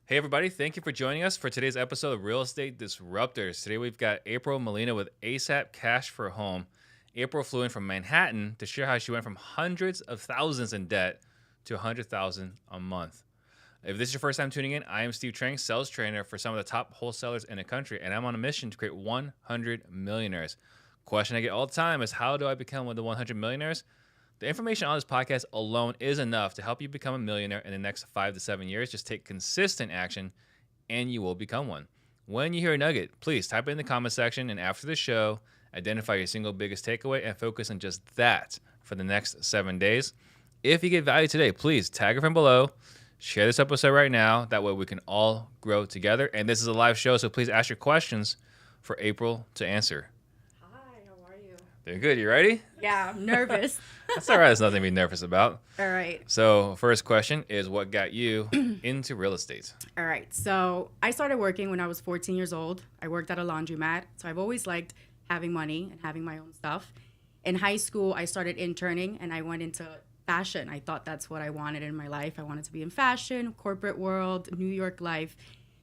Hey, everybody. Thank you for joining us for today's episode of Real Estate Disruptors. Today, we've got April Molina with ASAP Cash for Home. April flew in from Manhattan to share how she went from hundreds of thousands in debt to 100,000 a month. If this is your first time tuning in, I am Steve Trang, sales trainer for some of the top wholesalers in the country, and I'm on a mission to create 100 millionaires. Question I get all the time is, how do I become one of the 100 millionaires? The information on this podcast alone is enough to help you become a millionaire in the next 5 to 7 years. Just take consistent action and you will become one. When you hear a nugget, please type it in the comment section, and after the show, identify your single biggest takeaway and focus on just that for the next 7 days. If you get value today, please tag a friend below, share this episode right now. That way we can all grow together. And this is a live show, so please ask your questions for April to answer. Doing good. You ready? Yeah, I'm nervous. That's all right. There's nothing to be nervous about. All right. So first question is, what got you into real estate? All right. So I started working when I was 14 years old. I worked at a laundromat. So I've always liked having money and having my own stuff. In high school, I started interning and I went into fashion. I thought that's what I wanted in my life. I wanted to be in fashion, corporate world, New York life.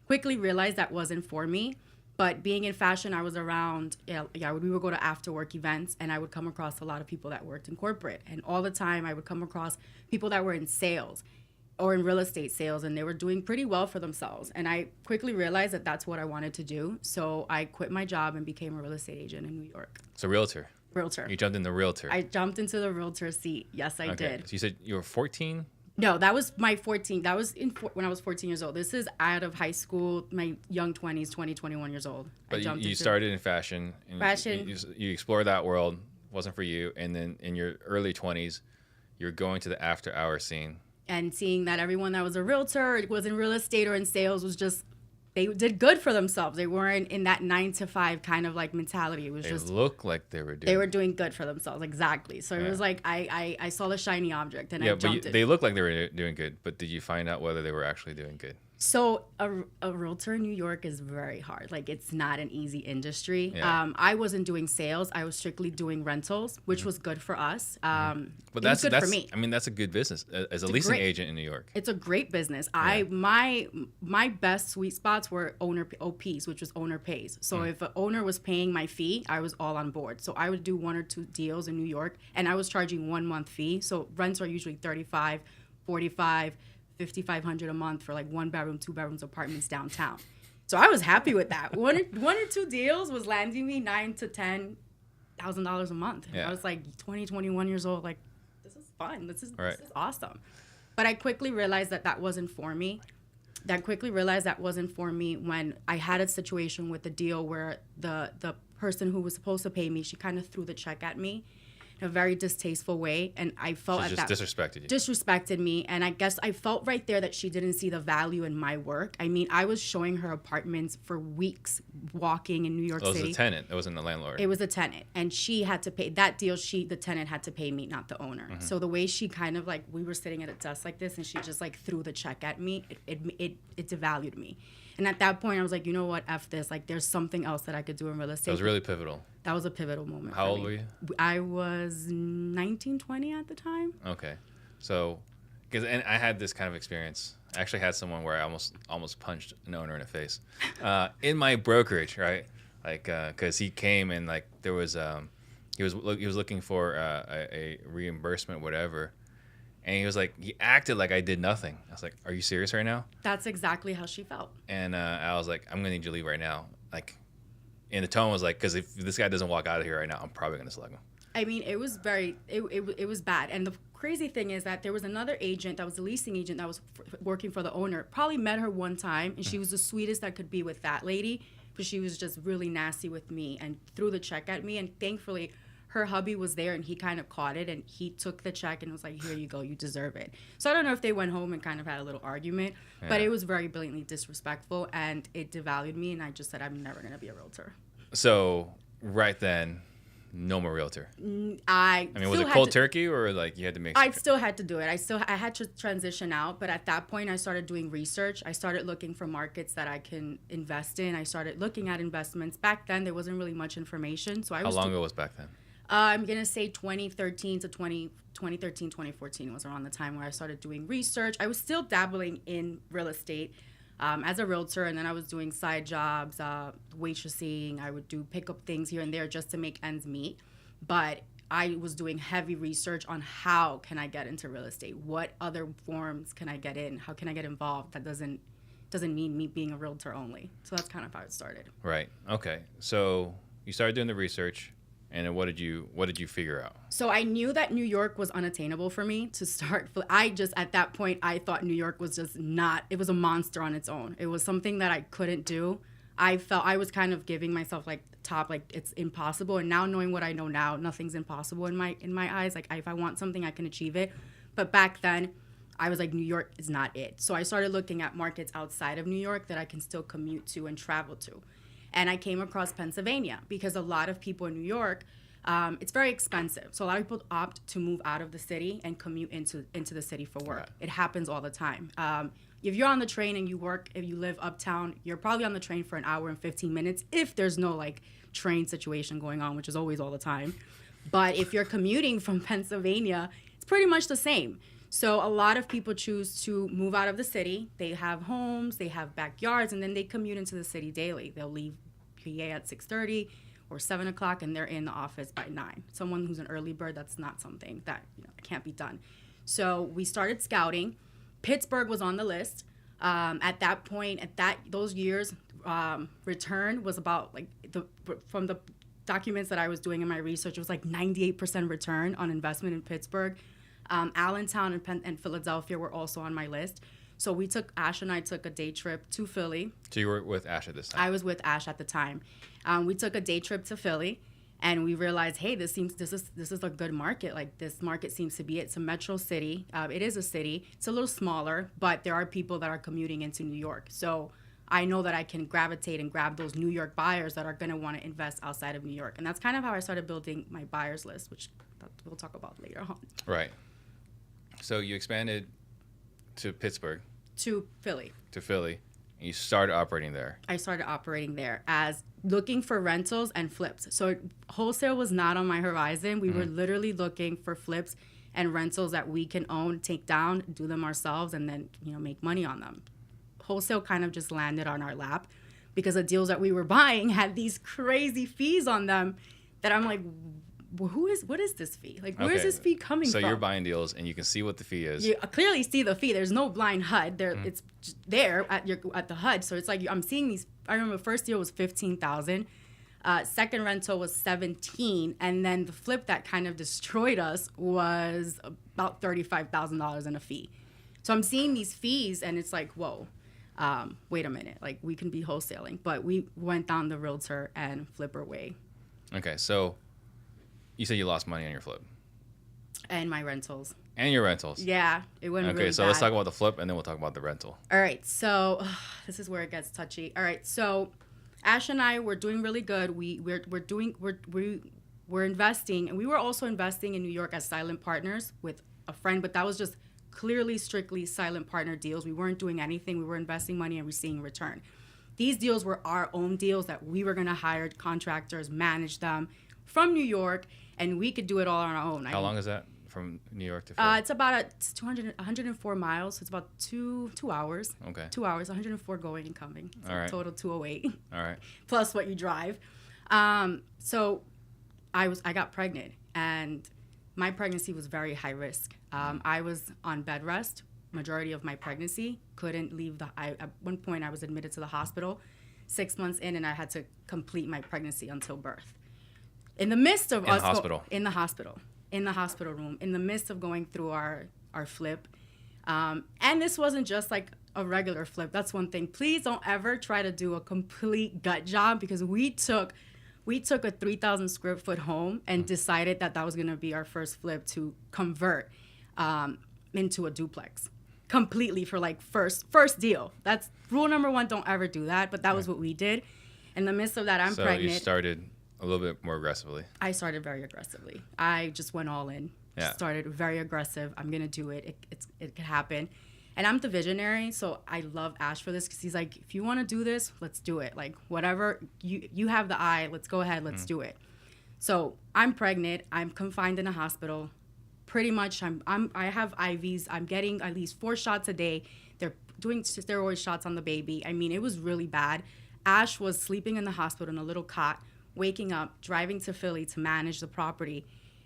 Quickly realized that wasn't for me. But being in fashion, I was around, we would go to after-work events, and I would come across a lot of people that worked in corporate. And all the time, I would come across people that were in sales or in real estate sales, and they were doing pretty well for themselves. And I quickly realized that that's what I wanted to do. So I quit my job and became a real estate agent in New York. So realtor. Realtor. You jumped in the realtor. I jumped into the realtor seat. Yes, I did. So you said you were 14? No, that was my 14. That was when I was 14 years old. This is out of high school, my young 20s, 20, 21 years old. But you started in fashion. And fashion. You explored that world. Wasn't for you. And then in your early 20s, you're going to the after-hour scene. And seeing that everyone that was a realtor, was in real estate or in sales, was just, they did good for themselves. They weren't in that 9-to-5 kind of like mentality. It was They looked like they were doing. They were doing good for themselves, exactly. So it was like I saw the shiny object and I jumped it. They looked like they were doing good, but did you find out whether they were actually doing good? So a realtor in New York is very hard. Like, it's not an easy industry. Yeah. I wasn't doing sales. I was strictly doing rentals, which was good for us. But that's good for me. I mean, that's a good business as a leasing agent in New York. It's a great business. Yeah. My best sweet spots were owner OPs, which was owner pays. So if an owner was paying my fee, I was all on board. So I would do 1 or 2 deals in New York, and I was charging 1 month fee. So rents are usually $35, $45, $5,500 a month for like 1 bedroom, 2 bedrooms apartments downtown. So I was happy with that. One or two deals was landing me $9,000 to $10,000 a month. Yeah. I was like 20, 21 years old. Like, this is fun. This is awesome. But I quickly realized that wasn't for me. When I had a situation with a deal where the person who was supposed to pay me, she kind of threw the check at me in a very distasteful way, and I felt disrespected me, and I guess I felt right there that she didn't see the value in my work. I mean, I was showing her apartments for weeks, walking in New York City. It was a tenant. It wasn't a landlord. It was a tenant, and she had to pay that deal. The tenant had to pay me, not the owner. Mm-hmm. So the way she kind of like, we were sitting at a desk like this, and she just like threw the check at me. It devalued me. And at that point, I was like, you know what, F this. Like, there's something else that I could do in real estate. That was really pivotal. That was a pivotal moment. How old were you? I was 19, 20 at the time. Okay. So, and I had this kind of experience. I actually had someone where I almost punched an owner in the face in my brokerage, right? Like, because he came and like there was he was looking for a reimbursement, whatever. And he acted like I did nothing. I was like, are you serious right now? That's exactly how she felt. And I was like, I'm going to need you to leave right now. Like, and the tone was like, because if this guy doesn't walk out of here right now, I'm probably going to slug him. I mean, it was it was bad. And the crazy thing is that there was another agent that was a leasing agent that was working for the owner. Probably met her one time, and she was the sweetest that could be with that lady. But she was just really nasty with me and threw the check at me. And thankfully, her hubby was there, and he kind of caught it, and he took the check and was like, here you go, you deserve it. So I don't know if they went home and kind of had a little argument, but it was very blatantly disrespectful, and it devalued me, and I just said, I'm never going to be a realtor. So right then, no more realtor. I mean, was it cold turkey, or like you had to make? I still had to do it. I had to transition out, but at that point, I started doing research. I started looking for markets that I can invest in. I started looking at investments. Back then, there wasn't really much information, so How long ago was back then? I'm going to say 2013 to 2014 was around the time where I started doing research. I was still dabbling in real estate. as a realtor, and then I was doing side jobs, waitressing. I would do pick up things here and there just to make ends meet. But I was doing heavy research on how can I get into real estate? What other forms can I get in? How can I get involved? That doesn't mean me being a realtor only. So that's kind of how it started. Right. Okay. So you started doing the research, and then what did you figure out? So I knew that New York was unattainable for me to start. I just, at that point, I thought New York was just not, it was a monster on its own. It was something that I couldn't do. I felt I was kind of giving myself like top, like it's impossible. And now knowing what I know now, nothing's impossible in my eyes. Like if I want something, I can achieve it. But back then, I was like, New York is not it. So I started looking at markets outside of New York that I can still commute to and travel to. And I came across Pennsylvania because a lot of people in New York, it's very expensive. So a lot of people opt to move out of the city and commute into the city for work. Right. It happens all the time. If you're on the train and if you live uptown, you're probably on the train for an hour and 15 minutes if there's no like train situation going on, which is always all the time. But if you're commuting from Pennsylvania, it's pretty much the same. So a lot of people choose to move out of the city. They have homes, they have backyards, and then they commute into the city daily. They'll leave PA at 6:30 or 7 o'clock, and they're in the office by 9. Someone who's an early bird, that's not something that can't be done. So we started scouting. Pittsburgh was on the list. At that point, those years, return was about like from the documents that I was doing in my research, it was like 98% return on investment in Pittsburgh. Allentown and Philadelphia were also on my list. So Ash and I took a day trip to Philly. So you were with Ash at this time? I was with Ash at the time. We took a day trip to Philly, and we realized, hey, this is a good market. Like this market seems to be it. It's a metro city. It is a city. It's a little smaller, but there are people that are commuting into New York. So I know that I can gravitate and grab those New York buyers that are going to want to invest outside of New York. And that's kind of how I started building my buyers list, which we'll talk about later on. Right. So you expanded to Pittsburgh. To Philly. And you started operating there. I started operating there as looking for rentals and flips. So wholesale was not on my horizon. We were literally looking for flips and rentals that we can own, take down, do them ourselves, and then make money on them. Wholesale kind of just landed on our lap because the deals that we were buying had these crazy fees on them that I'm like, what is this fee? Like, where's this fee coming from? So you're buying deals and you can see what the fee is. You clearly see the fee. There's no blind HUD. It's just there at the HUD. So it's like I'm seeing these. I remember the first deal was $15,000. Second rental was $17,000, and then the flip that kind of destroyed us was about $35,000 in a fee. So I'm seeing these fees, and it's like, whoa, wait a minute. Like we can be wholesaling, but we went down the realtor and flipper way. Okay, so. You said you lost money on your flip. And my rentals. And your rentals. Yeah, it went really bad. Okay, so let's talk about the flip, and then we'll talk about the rental. All right, so this is where it gets touchy. All right, so Ash and I were doing really good. We're investing, and we were also investing in New York as silent partners with a friend, but that was just clearly, strictly silent partner deals. We weren't doing anything. We were investing money and receiving return. These deals were our own deals that we were going to hire contractors, manage them from New York, and we could do it all on our own. How long is that from New York to Philly? It's about 104 miles. So it's about 2 hours. Okay. 2 hours, 104 going and coming. So all right. Total 208. All right. Plus what you drive. So I got pregnant, and my pregnancy was very high risk. I was on bed rest majority of my pregnancy. Couldn't leave at one point I was admitted to the hospital 6 months in, and I had to complete my pregnancy until birth. In the midst of in the hospital room, in the midst of going through our flip, and this wasn't just like a regular flip. That's one thing. Please don't ever try to do a complete gut job, because we took a 3,000 square foot home and decided that was going to be our first flip to convert into a duplex completely for like first deal. That's rule number 1. Don't ever do that. But that was what we did. In the midst of that, I'm pregnant. So you started a little bit more aggressively. I started very aggressively. I just went all in. Yeah. Started very aggressive. I'm gonna do it. It could happen. And I'm the visionary, so I love Ash for this, because he's like, if you want to do this, let's do it. Like whatever you have the eye, let's go ahead, let's do it. So I'm pregnant. I'm confined in a hospital. Pretty much, I have IVs. I'm getting at least 4 shots a day. They're doing steroid shots on the baby. I mean, it was really bad. Ash was sleeping in the hospital in a little cot, waking up, driving to Philly to manage the property,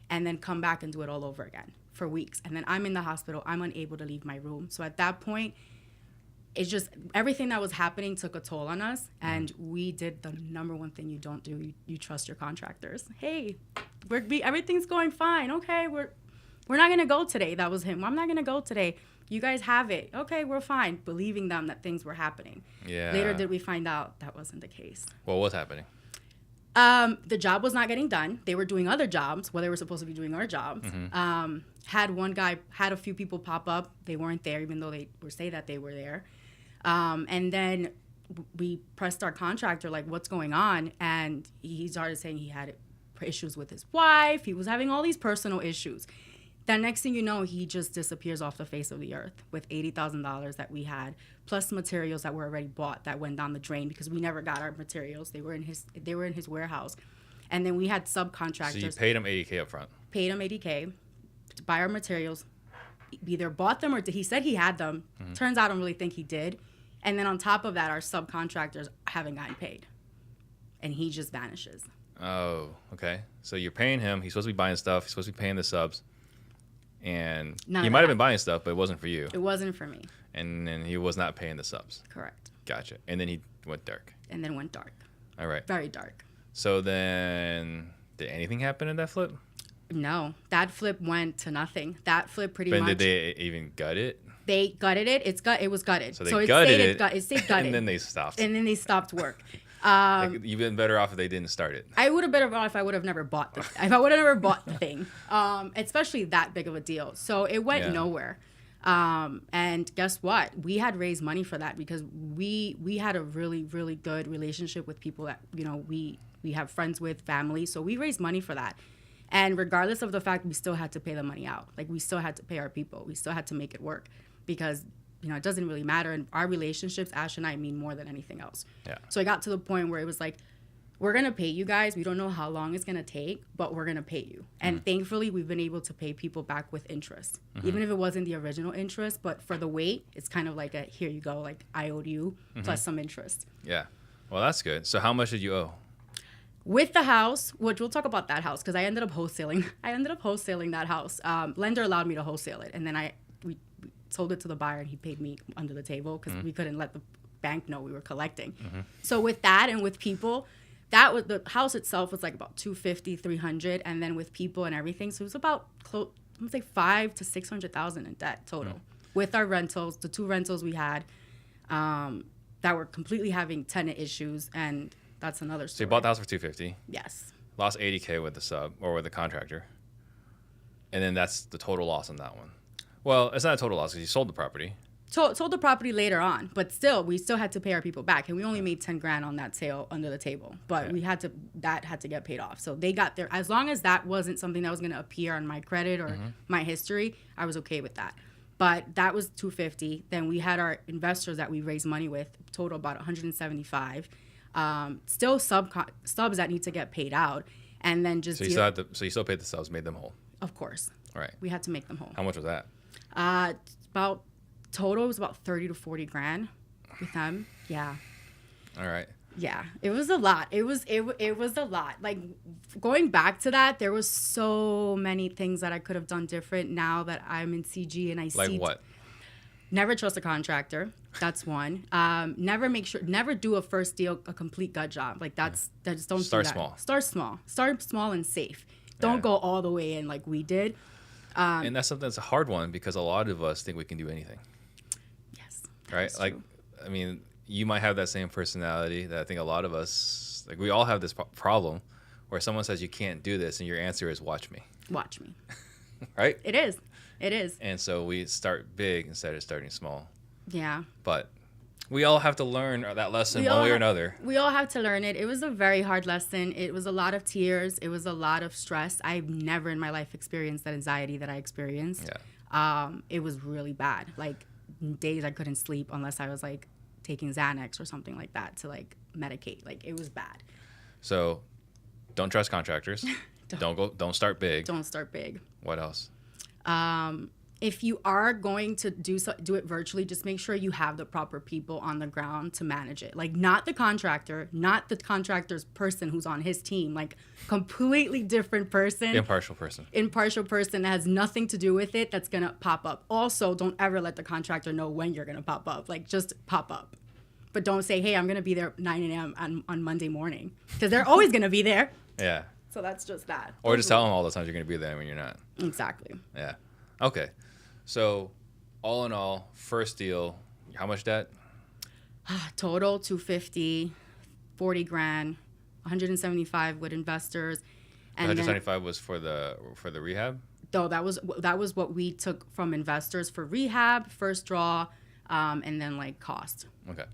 and then come back and do it all over again for weeks. And then I'm in the hospital. I'm unable to leave my room. So at that point, it's just everything that was happening took a toll on us. And we did the number one thing you don't do. You trust your contractors. Hey, everything's going fine. Okay, we're not going to go today. That was him. I'm not going to go today. You guys have it. Okay, we're fine. Believing them that things were happening. Yeah. Later did we find out that wasn't the case. Well, what's happening? The job was not getting done. They were doing other jobs while they were supposed to be doing our jobs. Had a few people pop up. They weren't there, even though they were say that they were there. And then we pressed our contractor, like, what's going on? And he started saying he had issues with his wife. He was having all these personal issues. The next thing you know, he just disappears off the face of the earth with $80,000 that we had, plus materials that were already bought that went down the drain because we never got our materials. They were in his warehouse. And then we had subcontractors. So you paid him $80K up front. Paid him $80K to buy our materials. Either bought them or he said he had them. Turns out I don't really think he did. And then on top of that, our subcontractors haven't gotten paid. And he just vanishes. Oh, okay. So you're paying him. He's supposed to be buying stuff. He's supposed to be paying the subs. And he might have been buying stuff, but it wasn't for you. It wasn't for me. And then he was not paying the subs. Correct. Gotcha. And then he went dark. And then went dark. All right. Very dark. So then, did anything happen in that flip? No. That flip went to nothing. That flip pretty much. Did they even gut it? They gutted it. It was gutted. So they gutted it. It stayed gutted. And then they stopped. And then they stopped work. You've been better off if they didn't start it. I would have been better off if I would have never bought the thing, especially that big of a deal. So it went nowhere. And guess what? We had raised money for that because we had a really, really good relationship with people that, we have friends with, family. So we raised money for that. And regardless of the fact, we still had to pay the money out. Like, we still had to pay our people. We still had to make it work because it doesn't really matter. And our relationships, Ash and I, mean more than anything else. Yeah. So I got to the point where it was like, we're going to pay you guys. We don't know how long it's going to take, but we're going to pay you. And thankfully, we've been able to pay people back with interest, even if it wasn't the original interest. But for the wait, it's kind of like a, here you go, like I owed you plus some interest. Yeah. Well, that's good. So how much did you owe? With the house, which we'll talk about that house because I ended up wholesaling. That house. Lender allowed me to wholesale it. And then we sold it to the buyer and he paid me under the table because we couldn't let the bank know we were collecting. So with that and with people, that was the house itself was like about $250,000, $300,000, and then with people and everything, so it was about $500,000 to $600,000 in debt total with our rentals, the 2 rentals we had that were completely having tenant issues, and that's another story. So you bought the house for $250,000. Yes. Lost $80K with the sub or with the contractor, and then that's the total loss on that one. Well, it's not a total loss because you sold the property. Sold the property later on, but still, we still had to pay our people back, and we only made $10,000 on that sale under the table. But that had to get paid off. So they got there. As long as that wasn't something that was going to appear on my credit or my history, I was okay with that. But that was $250,000. Then we had our investors that we raised money with, total about $175,000. Still subs that need to get paid out, and then just so you still paid the subs, made them whole. Of course. All right. We had to make them whole. How much was that? About total it was about $30,000 to $40,000 with them. Yeah. All right. Yeah, it was a lot. It was a lot. Like, going back to that, there was so many things that I could have done different now that I'm in CG and I see. Like what? Never trust a contractor. That's one. Never do a first deal, a complete gut job. Like, just don't Start do that. small. Start small and safe. Don't go all the way in like we did. And that's something that's a hard one because a lot of us think we can do anything. Yes. Right? Like, true. I mean, you might have that same personality that I think a lot of us, like, we all have this problem where someone says you can't do this and your answer is watch me. Watch me. Right? It is. And so we start big instead of starting small. Yeah. But we all have to learn that lesson one way or another. We all have to learn it. It was a very hard lesson. It was a lot of tears. It was a lot of stress. I've never in my life experienced that anxiety that I experienced. Yeah. It was really bad. Like, days I couldn't sleep unless I was like taking Xanax or something like that to like medicate. Like, it was bad. So don't trust contractors. Don't start big. Don't start big. What else? if you are going to do it virtually, just make sure you have the proper people on the ground to manage it. Like, not the contractor, not the contractor's person who's on his team, like completely different person. Impartial person That has nothing to do with it, that's gonna pop up. Also, don't ever let the contractor know when you're gonna pop up. Like, just pop up. But don't say, hey, I'm gonna be there 9 a.m. on Monday morning, because they're always gonna be there. Yeah. So that's just that. Or just tell them all the times you're going to be there when you're not. Exactly. Yeah. Okay. So, all in all, first deal, how much debt? Total 250, 40 grand, 175 with investors. And 175 was for the rehab? No, that was what we took from investors for rehab, first draw, and then like cost. Okay.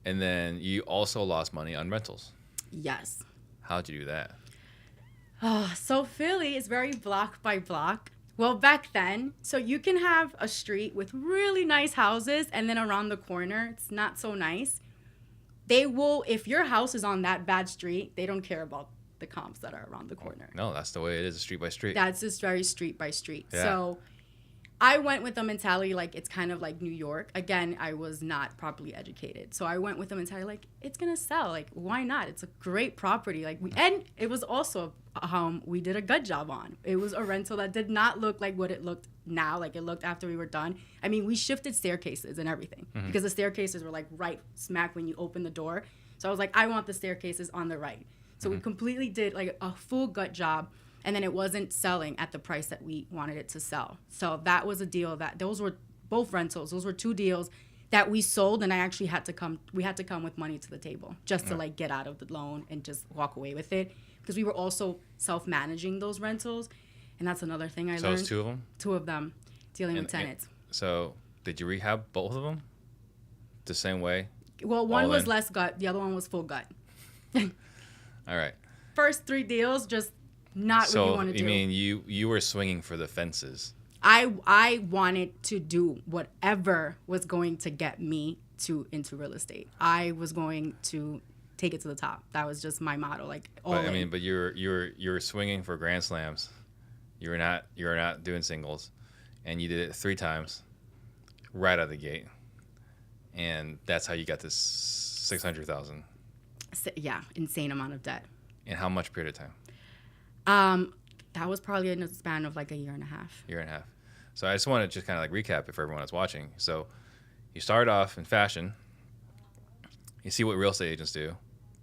And then you also lost money on rentals. Yes. How'd you do that? So Philly is very block by block. Well, back then, so you can have a street with really nice houses, and then around the corner, it's not so nice. They will, if your house is on that bad street, they don't care about the comps that are around the corner. No, that's the way it is, street by street. That's just very street by street. Yeah. So I went with the mentality like it's kind of like New York. Again, I was not properly educated. So I went with the mentality like it's going to sell. Like, why not? It's a great property. And it was also a home we did a good job on. It was a rental that did not look like what it looked now, like it looked after we were done. I mean, we shifted staircases and everything because the staircases were like right smack when you open the door. So I was like, I want the staircases on the right. So we completely did like a full gut job. And then it wasn't selling at the price that we wanted it to sell. So that was a deal those were both rentals. Those were two deals that we sold, and we had to come with money to the table just to like get out of the loan and just walk away with it. Because we were also self-managing those rentals. And that's another thing I learned. So it was two of them? Two of them, dealing with tenants. So did you rehab both of them the same way? Well, one was less gut. The other one was full gut. All right. First 3 deals, just not what you want to do. So, you mean you were swinging for the fences? I wanted to do whatever was going to get me into real estate. I was going to take it to the top. That was just my motto. Like, but you were swinging for grand slams. You were not doing singles, and you did it 3 times, right out of the gate, and that's how you got this $600,000. Yeah, insane amount of debt. In how much period of time? That was probably in a span of like a year and a half. So I just want to just kind of like recap it for everyone that's watching. So you started off in fashion. You see what real estate agents do.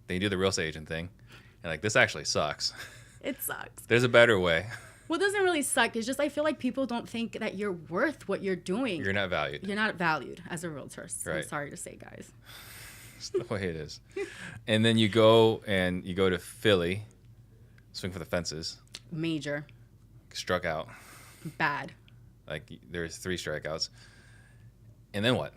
Then you do the real estate agent thing. And like, this actually sucks. It sucks. There's a better way. Well, it doesn't really suck. It's just I feel like people don't think that you're worth what you're doing. You're not valued. You're not valued as a realtor. Right. I'm sorry to say, guys. It's the way it is. And then you go to Philly, swing for the fences. Major. Struck out. Bad. Like, there's 3 strikeouts. And then what?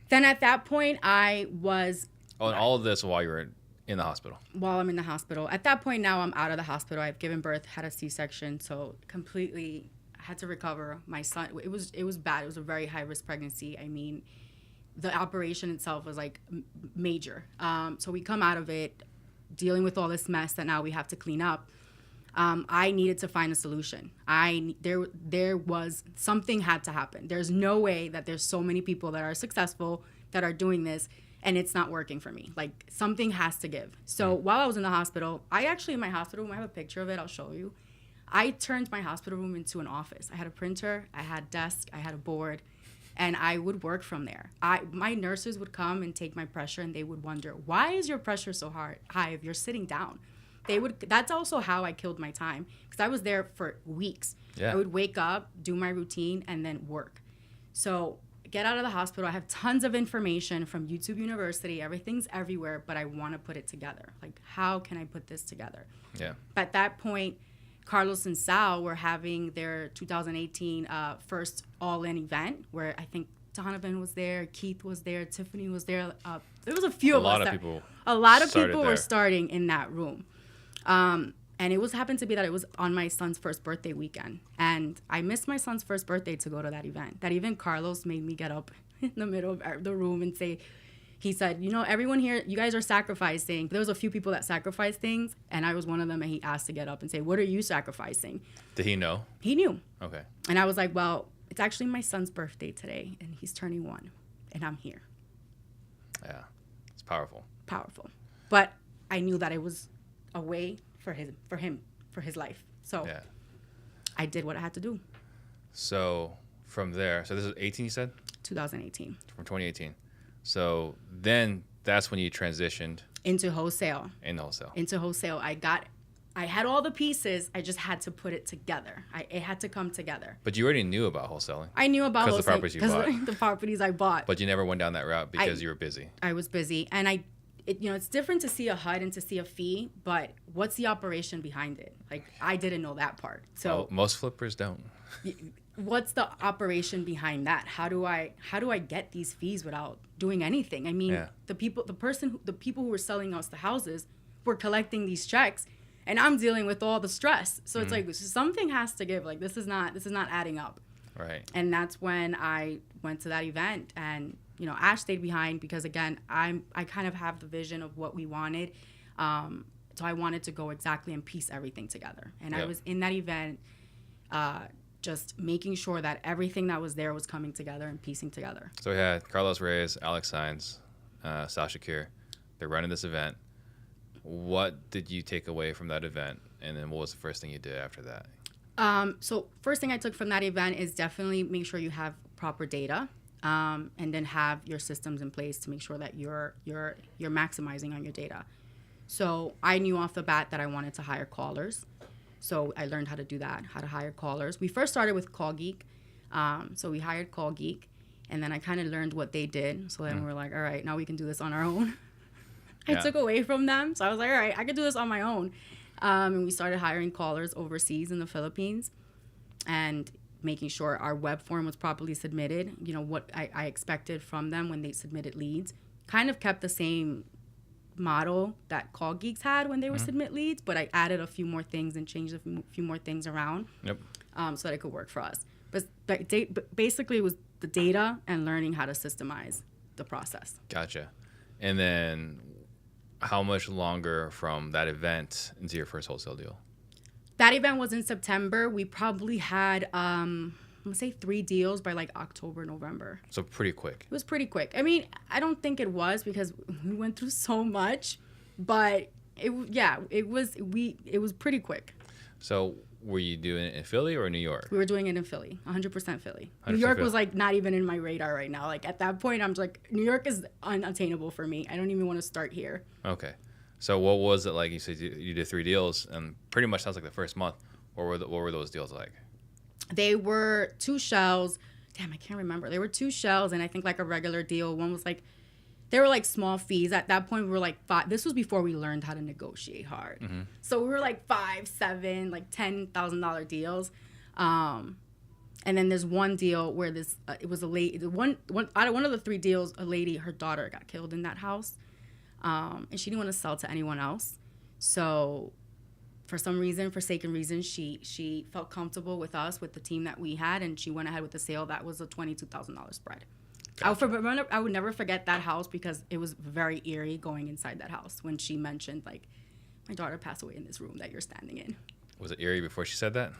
Then at that point, I was... Oh, and all of this while you were in the hospital. While I'm in the hospital. At that point now, I'm out of the hospital. I've given birth, had a C-section, so completely had to recover. My son, it was bad. It was a very high-risk pregnancy. I mean, the operation itself was like major. So we come out of it, dealing with all this mess that now we have to clean up. I needed to find a solution. There was something had to happen. There's no way that there's so many people that are successful that are doing this and it's not working for me. Like, something has to give. So while I was in the hospital, in my hospital room, I have a picture of it. I'll show you. I turned my hospital room into an office. I had a printer, I had a desk, I had a board, and I would work from there. My nurses would come and take my pressure, and they would wonder, why is your pressure so high if you're sitting down? That's also how I killed my time, because I was there for weeks. Yeah. I would wake up, do my routine, and then work. So get out of the hospital. I have tons of information from YouTube University. Everything's everywhere, but I want to put it together. Like, how can I put this together? Yeah. At that point, Carlos and Sal were having their 2018 first all-in event, where I think Donovan was there, Keith was there, Tiffany was there. There was a few of us. A lot of people were starting in that room. And it happened to be that it was on my son's first birthday weekend. And I missed my son's first birthday to go to that event. That even Carlos made me get up in the middle of the room and say, He said, you know, everyone here, you guys are sacrificing. There was a few people that sacrificed things, and I was one of them, and he asked to get up and say, what are you sacrificing? Did he know? He knew. Okay. And I was like, well, it's actually my son's birthday today, and he's turning 1, and I'm here. Yeah. It's powerful. Powerful. But I knew that it was a way for him, for his life. So Yeah. I did what I had to do. So from there, so this is 18, you said? 2018. From 2018. So then that's when you transitioned Into wholesale. into wholesale. Into wholesale. I had all the pieces. I just had to put it together. It had to come together. But you already knew about wholesaling. I knew about Because the properties you bought. the properties I bought. But you never went down that route because you were busy. I was busy, and it's different to see a HUD and to see a fee, but what's the operation behind it? Like, I didn't know that part. So Well, most flippers don't. what's the operation behind that? How do I get these fees without doing anything? I mean, Yeah. the people who were selling us the houses were collecting these checks, and I'm dealing with all the stress. So it's like, something has to give. Like, this is not adding up. Right. And that's when I went to that event, and Ash stayed behind because, again, I kind of have the vision of what we wanted. So I wanted to go exactly and piece everything together. And I was in that event, just making sure that everything that was there was coming together and piecing together. So we had Carlos Reyes, Alex Saenz, Sal Shakir. They're running this event. What did you take away from that event? And then what was the first thing you did after that? So first thing I took from that event is definitely make sure you have proper data, and then have your systems in place to make sure that you're maximizing on your data. So I knew off the bat that I wanted to hire callers. So I learned how to do that, how to hire callers. We first started with Call Geek. So we hired Call Geek, and then I kind of learned what they did. So then we were like, all right, now we can do this on our own. I took away from them. So I was like, all right, I can do this on my own. And we started hiring callers overseas in the Philippines and making sure our web form was properly submitted. What I expected from them when they submitted leads. Kind of kept the same model that Call Geeks had when they would submit leads, but I added a few more things and changed a few more things around. Yep. So that it could work for us. But basically it was the data and learning how to systemize the process. Gotcha. And then how much longer from that event into your first wholesale deal? That event was in September. We probably had, I'm going to say 3 deals by like October, November. So pretty quick. It was pretty quick. I mean, I don't think it was because we went through so much, but it was pretty quick. So were you doing it in Philly or New York? We were doing it in Philly, 100% Philly. 100% New York Philly. was like not even in my radar right now. Like at that point, I'm like, New York is unattainable for me. I don't even want to start here. Okay. So what was it like? You said you did 3 deals, and pretty much sounds like the first month. What were those deals like? They were 2 shells. Damn, I can't remember. They were 2 shells, and I think like a regular deal. One was like, they were like small fees. At that point, we were like 5. This was before we learned how to negotiate hard. Mm-hmm. So we were like 5, 7, like $10,000 deals. And then there's one deal where it was a lady. One out of one of the 3 deals, a lady, her daughter got killed in that house. And she didn't want to sell to anyone else. So for some reason, forsaken reason, she felt comfortable with us, with the team that we had, and she went ahead with the sale. That was a $22,000 spread. Gotcha. I would never forget that house because it was very eerie going inside that house when she mentioned, like, my daughter passed away in this room that you're standing in. Was it eerie before she said that?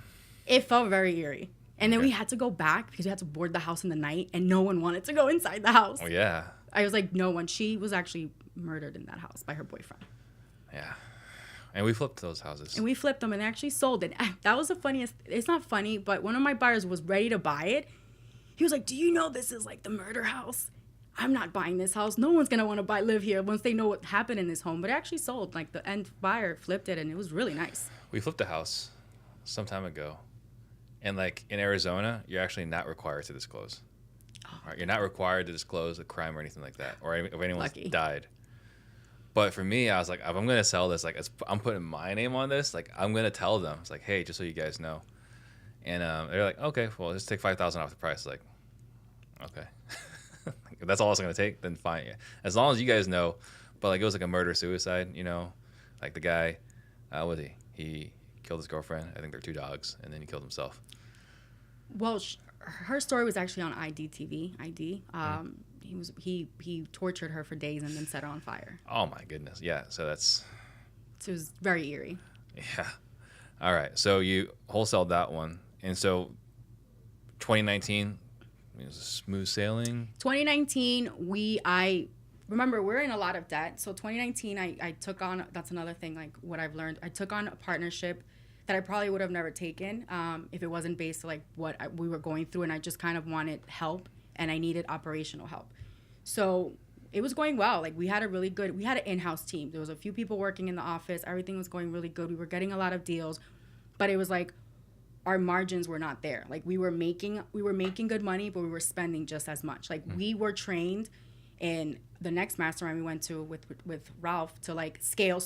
It felt very eerie. And then Okay. we had to go back because we had to board the house in the night, and no one wanted to go inside the house. Oh, yeah. I was like, no one. She was actually murdered in that house by her boyfriend. Yeah. And we flipped those houses. And we flipped them and they actually sold it. That was the funniest. It's not funny, but one of my buyers was ready to buy it. He was like, do you know this is like the murder house? I'm not buying this house. No one's going to want to live here once they know what happened in this home. But it actually sold. Like the end buyer flipped it and it was really nice. We flipped a house some time ago. And like in Arizona, you're actually not required to disclose. Right? You're not required to disclose a crime or anything like that, or if anyone's Lucky. died. But for me, I was like, if I'm gonna sell this, like I'm putting my name on this, like I'm gonna tell them, it's like, hey, just so you guys know. And they're like, okay, well, just take $5,000 off the price. Like, okay, if that's all it's gonna take, then fine. Yeah. As long as you guys know. But like it was like a murder suicide, like the guy, what was he? He killed his girlfriend. I think they're 2 dogs, and then he killed himself. Well, her story was actually on ID. he tortured her for days and then set her on fire. Oh my goodness. Yeah. So So it was very eerie. yeah. All right. So you wholesaled that one. And so 2019 it was smooth sailing. 2019, I remember we're in a lot of debt. So 2019, I took on, that's another thing, like what I've learned. I took on a partnership that I probably would have never taken if it wasn't based on like we were going through, and I just kind of wanted help and I needed operational help. So it was going well. Like we had an in-house team. There was a few people working in the office. Everything was going really good. We were getting a lot of deals, but it was like our margins were not there. Like we were making good money, but we were spending just as much. Like we were trained in the next mastermind we went to with Ralph to like scale.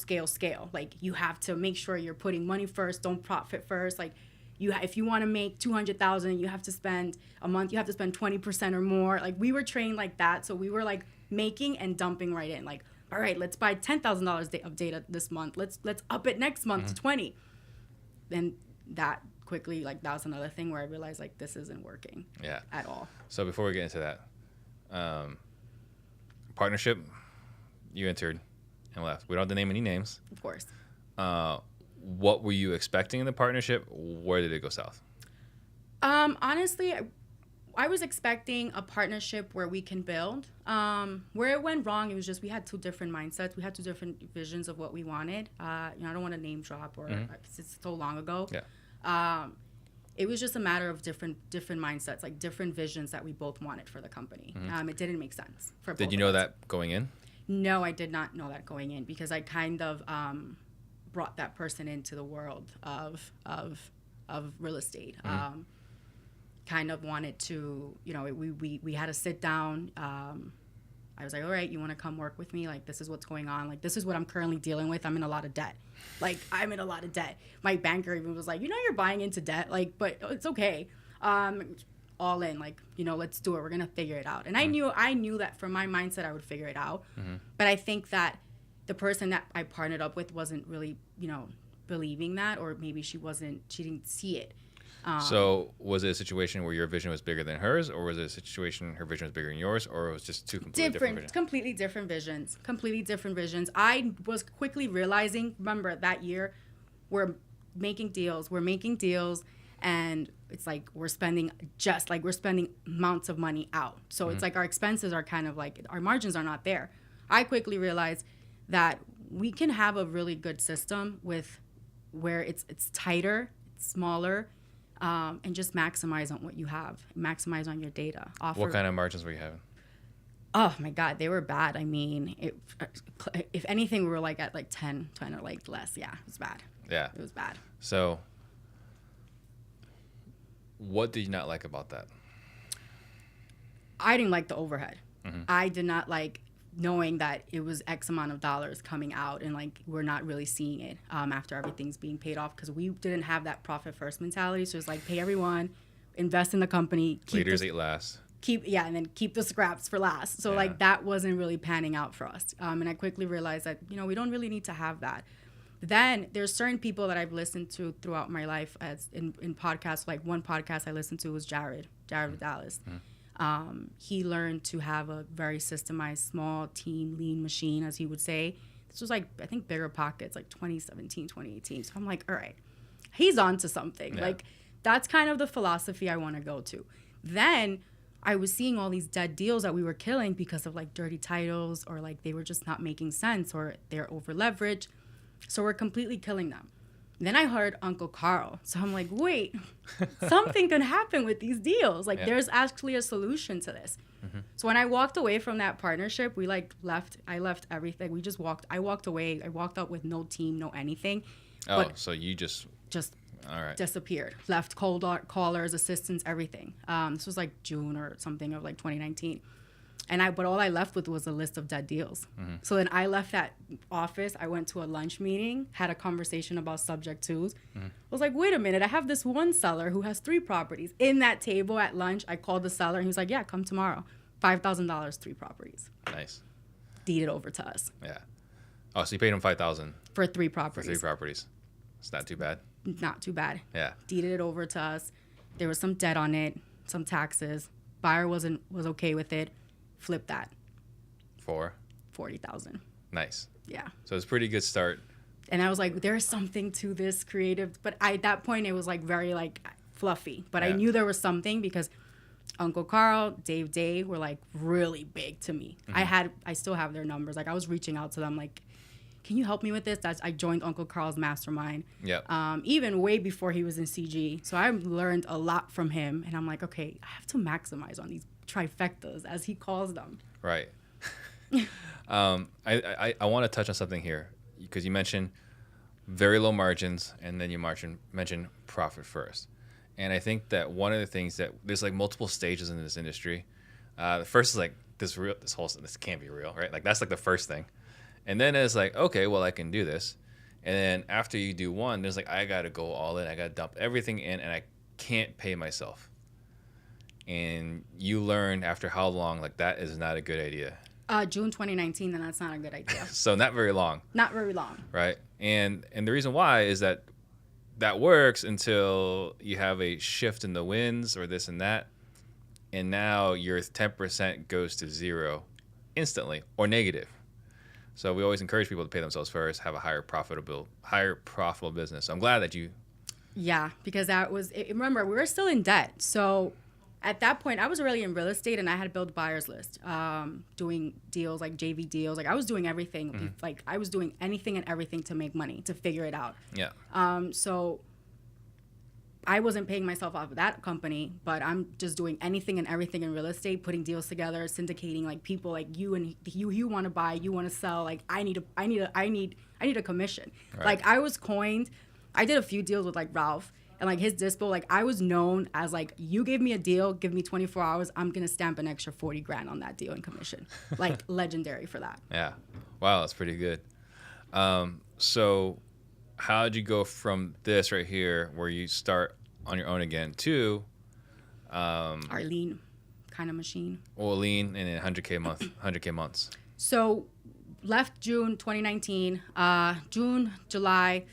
Like you have to make sure you're putting money first, don't profit first. Like if you want to make $200,000, you have to spend a month, you have to spend 20% or more. Like we were trained like that. So we were like making and dumping right in. Like, all right, let's buy $10,000 of data this month. Let's up it next month to 20. And that quickly, like that was another thing where I realized like this isn't working at all. So before we get into that, partnership, you entered and left. We don't have to name any names. Of course. What were you expecting in the partnership? Where did it go south? Honestly, I was expecting a partnership where we can build. Where it went wrong, it was just we had two different mindsets. We had two different visions of what we wanted. I don't want to name drop or it's so long ago. Yeah. It was just a matter of different mindsets, like different visions that we both wanted for the company. It didn't make sense for both. Did you know that going in? No, I did not know that going in because I kind of brought that person into the world of real estate. Kind of wanted to, we had to sit down. I was like, all right, you want to come work with me? Like, this is what's going on. Like, this is what I'm currently dealing with. I'm in a lot of debt. Like, I'm in a lot of debt. My banker even was like, you're buying into debt. Like, but it's okay. All in, like, let's do it. We're going to figure it out. And I knew that from my mindset, I would figure it out. But I think that the person that I partnered up with wasn't really, believing that, or maybe she didn't see it. So was it a situation where your vision was bigger than hers, or was it a situation her vision was bigger than yours, or it was just two completely different visions? Completely different visions. I was quickly realizing, remember that year, we're making deals, and it's like we're spending amounts of money out. So it's like our expenses are kind of like, our margins are not there. I quickly realized that we can have a really good system with where it's tighter, it's smaller, and just maximize on what you have, maximize on your data. What kind of margins were you having? Oh my God, they were bad. I mean, if anything, we were like at like 10 or like less. Yeah, it was bad. Yeah. It was bad. So what did you not like about that? I didn't like the overhead. I did not like knowing that it was X amount of dollars coming out and like we're not really seeing it after everything's being paid off, because we didn't have that profit first mentality. So it's like pay everyone, invest in the company, Leaders eat last. And then keep the scraps for last. So like that wasn't really panning out for us. And I quickly realized that we don't really need to have that. Then there's certain people that I've listened to throughout my life as in podcasts. Like one podcast I listened to was Jared with Dallas. He learned to have a very systemized, small team, lean machine, as he would say. This was like, I think, Bigger Pockets, like 2017, 2018. So I'm like, all right, he's on to something. Yeah. Like, that's kind of the philosophy I want to go to. Then I was seeing all these dead deals that we were killing because of like dirty titles, or like they were just not making sense, or they're over leveraged. So we're completely killing them. Then I heard Uncle Carl. So I'm like, wait, something can happen with these deals. Like there's actually a solution to this. So when I walked away from that partnership, I left everything. I walked away. I walked out with no team, no anything. Oh, so you just all right. Disappeared. Left cold callers, assistants, everything. This was like June or something of like 2019. But all I left with was a list of dead deals. So then I left that office. I went to a lunch meeting, had a conversation about subject twos. I was like, wait a minute, I have this one seller who has 3 properties. In that table at lunch, I called the seller and he was like, yeah, come tomorrow. $5,000, 3 properties. Nice. Deeded over to us. Yeah. Oh, so you paid him $5,000 for 3 properties. For 3 properties. It's not too bad. Not too bad. Yeah. Deeded it over to us. There was some debt on it, some taxes. Buyer was okay with it. flipped that For 40,000. nice. Yeah. So it's a pretty good start. And I was like, there's something to this creative. But at that point, it was like very like fluffy. But I Yeah. knew there was something because Uncle Carl, Dave were like really big to me. I still have their numbers. Like I was reaching out to them like, can you help me with this? I joined Uncle Carl's mastermind. Yeah. Even way before he was in CG. So I learned a lot from him. And I'm like, okay, I have to maximize on these trifectas, as he calls them. Right. I want to touch on something here because you mentioned very low margins and then you mentioned profit first. And I think that one of the things that there's like multiple stages in this industry. The first is like this can't be real, right? Like that's like the first thing. And then it's like, okay, well I can do this. And then after you do one, there's like, I got to go all in. I got to dump everything in and I can't pay myself. And you learned after how long, like that is not a good idea. June 2019, and that's not a good idea. So not very long. Not very long. Right. And the reason why is that works until you have a shift in the winds or this and that. And now your 10% goes to zero instantly or negative. So we always encourage people to pay themselves first, have a higher profitable business. So I'm glad that you. Yeah, because remember, we were still in debt. So at that point, I was already in real estate and I had built a buyer's list, doing deals like JV deals. Like I was doing everything. Like I was doing anything and everything to make money, to figure it out. Yeah. So I wasn't paying myself off of that company, but I'm just doing anything and everything in real estate, putting deals together, syndicating like people like you and you want to buy, you want to sell. Like I need a commission. Right. Like I was coined. I did a few deals with like Ralph and like his dispo. Like I was known as like, you gave me a deal, give me 24 hours. I'm going to stamp an extra 40 grand on that deal in commission. Like legendary for that. Yeah. Wow. That's pretty good. So how did you go from this right here where you start on your own again to Our lean kind of machine. lean and then 100K months? So left June 2019, June, July,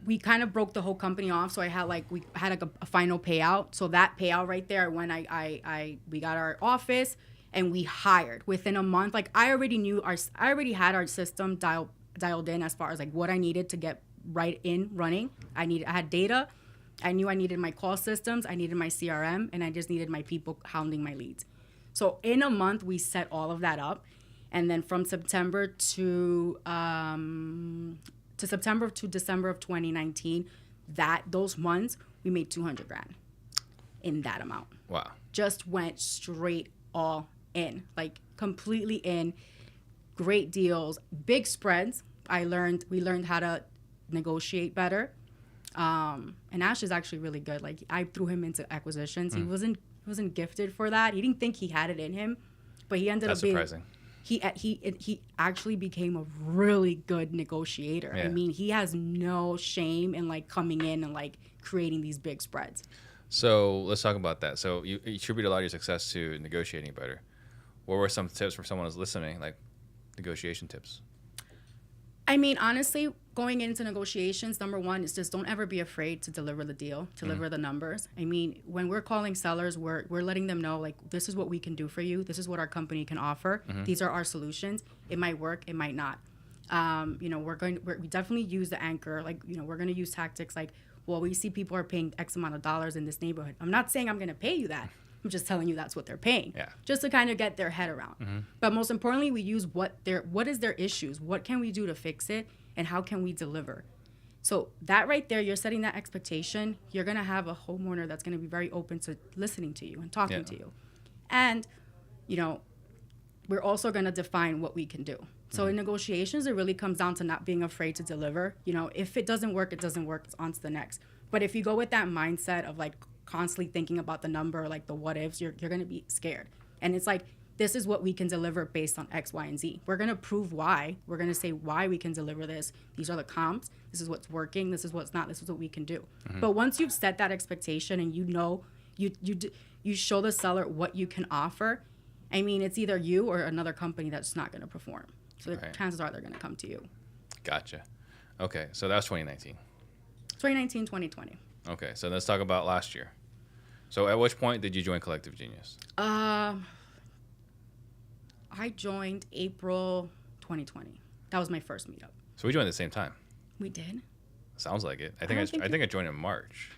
we kind of broke the whole company off. So we had a final payout. So that payout right there, when we got our office and we hired within a month. Like I already had our system dialed in as far as like what I needed to get right in running. I had data. I knew I needed my call systems. I needed my CRM, and I just needed my people hounding my leads. So in a month, we set all of that up. And then from September to September to December of 2019, those months, we made 200 grand in that amount. Wow. Just went straight all in, like completely in. Great deals, big spreads. We learned how to negotiate better. And Ash is actually really good. Like I threw him into acquisitions. He wasn't gifted for that. He didn't think he had it in him, but he ended up being. That's surprising. He actually became a really good negotiator. Yeah. I mean, he has no shame in like coming in and like creating these big spreads. So let's talk about that. So you attribute a lot of your success to negotiating better. What were some tips for someone who's listening, like negotiation tips? I mean, honestly, going into negotiations, number one is just don't ever be afraid to deliver the deal, deliver the numbers. I mean, when we're calling sellers, we're letting them know, like, this is what we can do for you. This is what our company can offer. These are our solutions. It might work. It might not. We definitely use the anchor. Like, we're going to use tactics like, well, we see people are paying X amount of dollars in this neighborhood. I'm not saying I'm going to pay you that. I'm just telling you that's what they're paying. Yeah. Just to kind of get their head around. But most importantly, we use what is their issues? What can we do to fix it? And how can we deliver? So that right there, you're setting that expectation. You're going to have a homeowner that's going to be very open to listening to you and talking to you. And, we're also going to define what we can do. So in negotiations, it really comes down to not being afraid to deliver. If it doesn't work, it doesn't work. It's on to the next. But if you go with that mindset of like constantly thinking about the number, like the what ifs, you're going to be scared. And it's like, this is what we can deliver based on X, Y, and Z. We're going to prove why. We're going to say why we can deliver this. These are the comps. This is what's working. This is what's not. This is what we can do. But once you've set that expectation and you show the seller what you can offer, I mean, it's either you or another company that's not going to perform. So the chances are they're going to come to you. Gotcha. Okay, so that was 2019. 2019, 2020. Okay, so let's talk about last year. So at which point did you join Collective Genius? I joined April 2020. That was my first meetup. So we joined at the same time. We did? Sounds like it. I think I joined in March.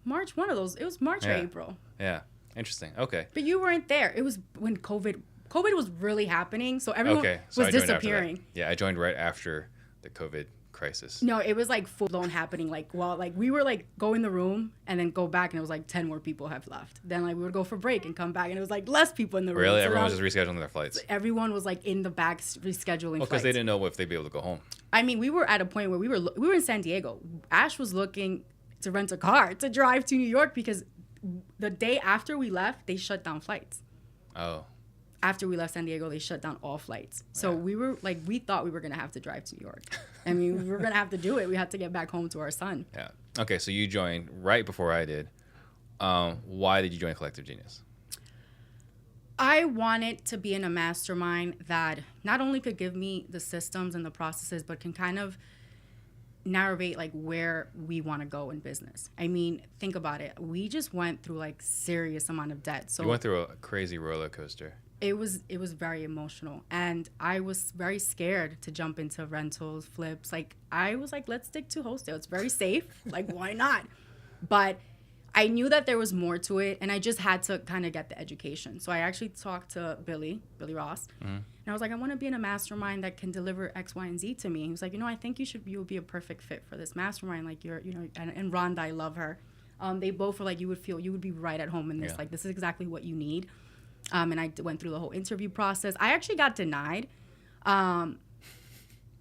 March, one of those. It was March or April. Yeah. Interesting. Okay. But you weren't there. It was when COVID was really happening, so everyone was disappearing. Yeah, I joined right after the COVID crisis. No, it was like full blown happening. Like, well, like we were like go in the room and then go back, and it was like 10 more people have left. Then like we would go for break and come back, and it was like less people in the room. Really, so everyone was just rescheduling their flights. Everyone was like in the back rescheduling. Well, because they didn't know if they'd be able to go home. I mean, we were at a point where we were in San Diego. Ash was looking to rent a car to drive to New York because the day after we left, they shut down flights. Oh. After we left San Diego, they shut down all flights. So we were like, we thought we were going to have to drive to New York. I mean, we were going to have to do it. We had to get back home to our son. Yeah. Okay, so you joined right before I did. Why did you join Collective Genius? I wanted to be in a mastermind that not only could give me the systems and the processes, but can kind of narrate like where we want to go in business. I mean, think about it. We just went through like serious amount of debt. So you went through a crazy roller coaster. It was very emotional, and I was very scared to jump into rentals, flips. Like I was like, let's stick to wholesale. It's very safe. Like why not? But I knew that there was more to it, and I just had to kind of get the education. So I actually talked to Billy Ross, and I was like, I want to be in a mastermind that can deliver X, Y, and Z to me. He was like, I think you would be a perfect fit for this mastermind. Like and Rhonda, I love her. They both were like, you would be right at home in this. Yeah. Like this is exactly what you need. And I went through the whole interview process. I actually got denied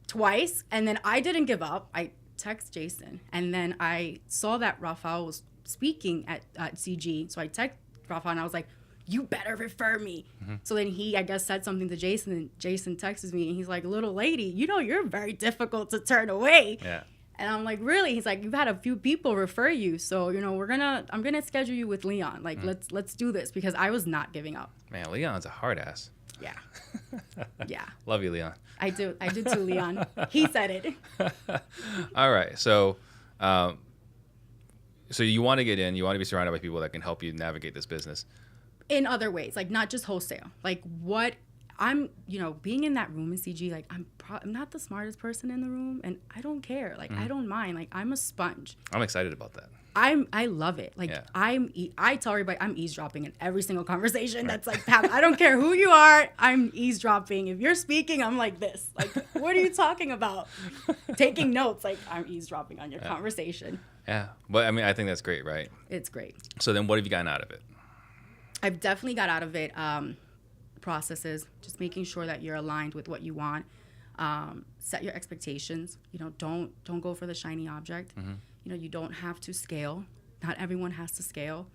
twice, and then I didn't give up. I text Jason, and then I saw that Rafael was speaking at CG, so I texted Rafael, and I was like, you better refer me. Mm-hmm. So then he, I guess, said something to Jason, and Jason texts me, and he's like, little lady, you're very difficult to turn away. Yeah. And I'm like, really? He's like, you've had a few people refer you, so I'm gonna schedule you with Leon. Like, let's do this, because I was not giving up. Man, Leon's a hard ass. Yeah. Yeah. Love you, Leon. I do too, Leon. He said it. All right, so you want to get in, you want to be surrounded by people that can help you navigate this business. In other ways, like not just wholesale. Like what I'm, being in that room in CG, like I'm not the smartest person in the room, and I don't care. Like I don't mind. Like I'm a sponge. I'm excited about that. I love it. Like I tell everybody I'm eavesdropping in every single conversation that's like happening. I don't care who you are. I'm eavesdropping. If you're speaking, I'm like this. Like what are you talking about? Taking notes. Like I'm eavesdropping on your conversation. Yeah, but I mean, I think that's great, right? It's great. So then, what have you gotten out of it? I've definitely got out of it processes, just making sure that you're aligned with what you want. Set your expectations. Don't go for the shiny object. Mm-hmm. You don't have to scale. Not everyone has to scale.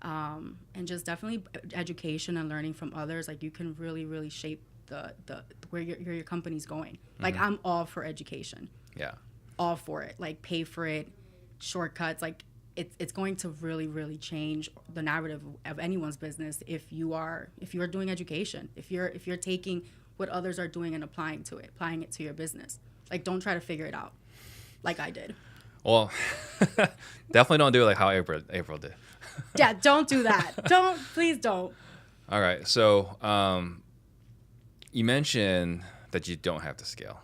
And just definitely education and learning from others. Like you can really, really shape the where your company's going. Mm-hmm. Like I'm all for education. Yeah. All for it. Like pay for it. Shortcuts. Like it's going to really, really change the narrative of anyone's business if you are doing education. If you're taking what others are doing and applying it to your business. Like don't try to figure it out like I did. Well, definitely don't do it like how April did. Yeah, don't do that. Please don't. All right. So you mentioned that you don't have to scale,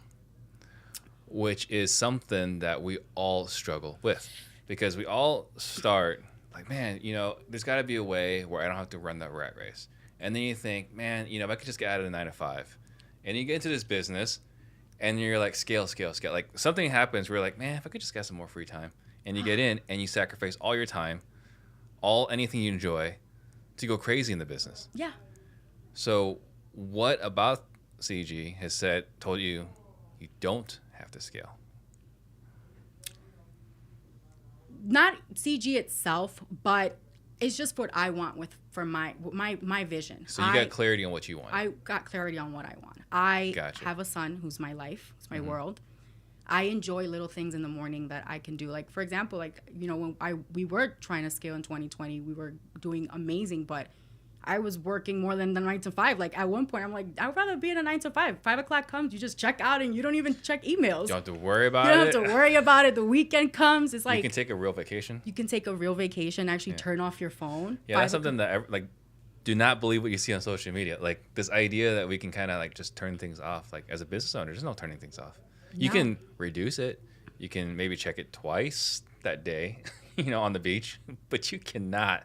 which is something that we all struggle with, because we all start like, man, there's got to be a way where I don't have to run that rat race. And then you think, man, if I could just get out of the 9 to 5, and you get into this business, and you're like, scale. Like something happens where you're like, man, if I could just get some more free time, and you get in and you sacrifice all your time, anything you enjoy, to go crazy in the business. Yeah. So what about CG has told you don't have to scale? Not CG itself, but it's just what I want for my vision. So you got clarity on what you want. I got clarity on what I want. I have a son who's my life, who's my world. I enjoy little things in the morning that I can do. Like, for example, when we were trying to scale in 2020, we were doing amazing, but I was working more than the 9 to 5. Like, at one point, I'm like, I would rather be in a 9 to 5. 5 o'clock comes, you just check out, and you don't even check emails. You don't have to worry about it. You don't have to worry about it. The weekend comes. It's like... You can take a real vacation. You can take a real vacation, actually turn off your phone. Yeah, that's something that, do not believe what you see on social media. Like this idea that we can kind of like just turn things off. Like as a business owner, there's no turning things off. You No. can reduce it. You can maybe check it twice that day, on the beach, but you cannot.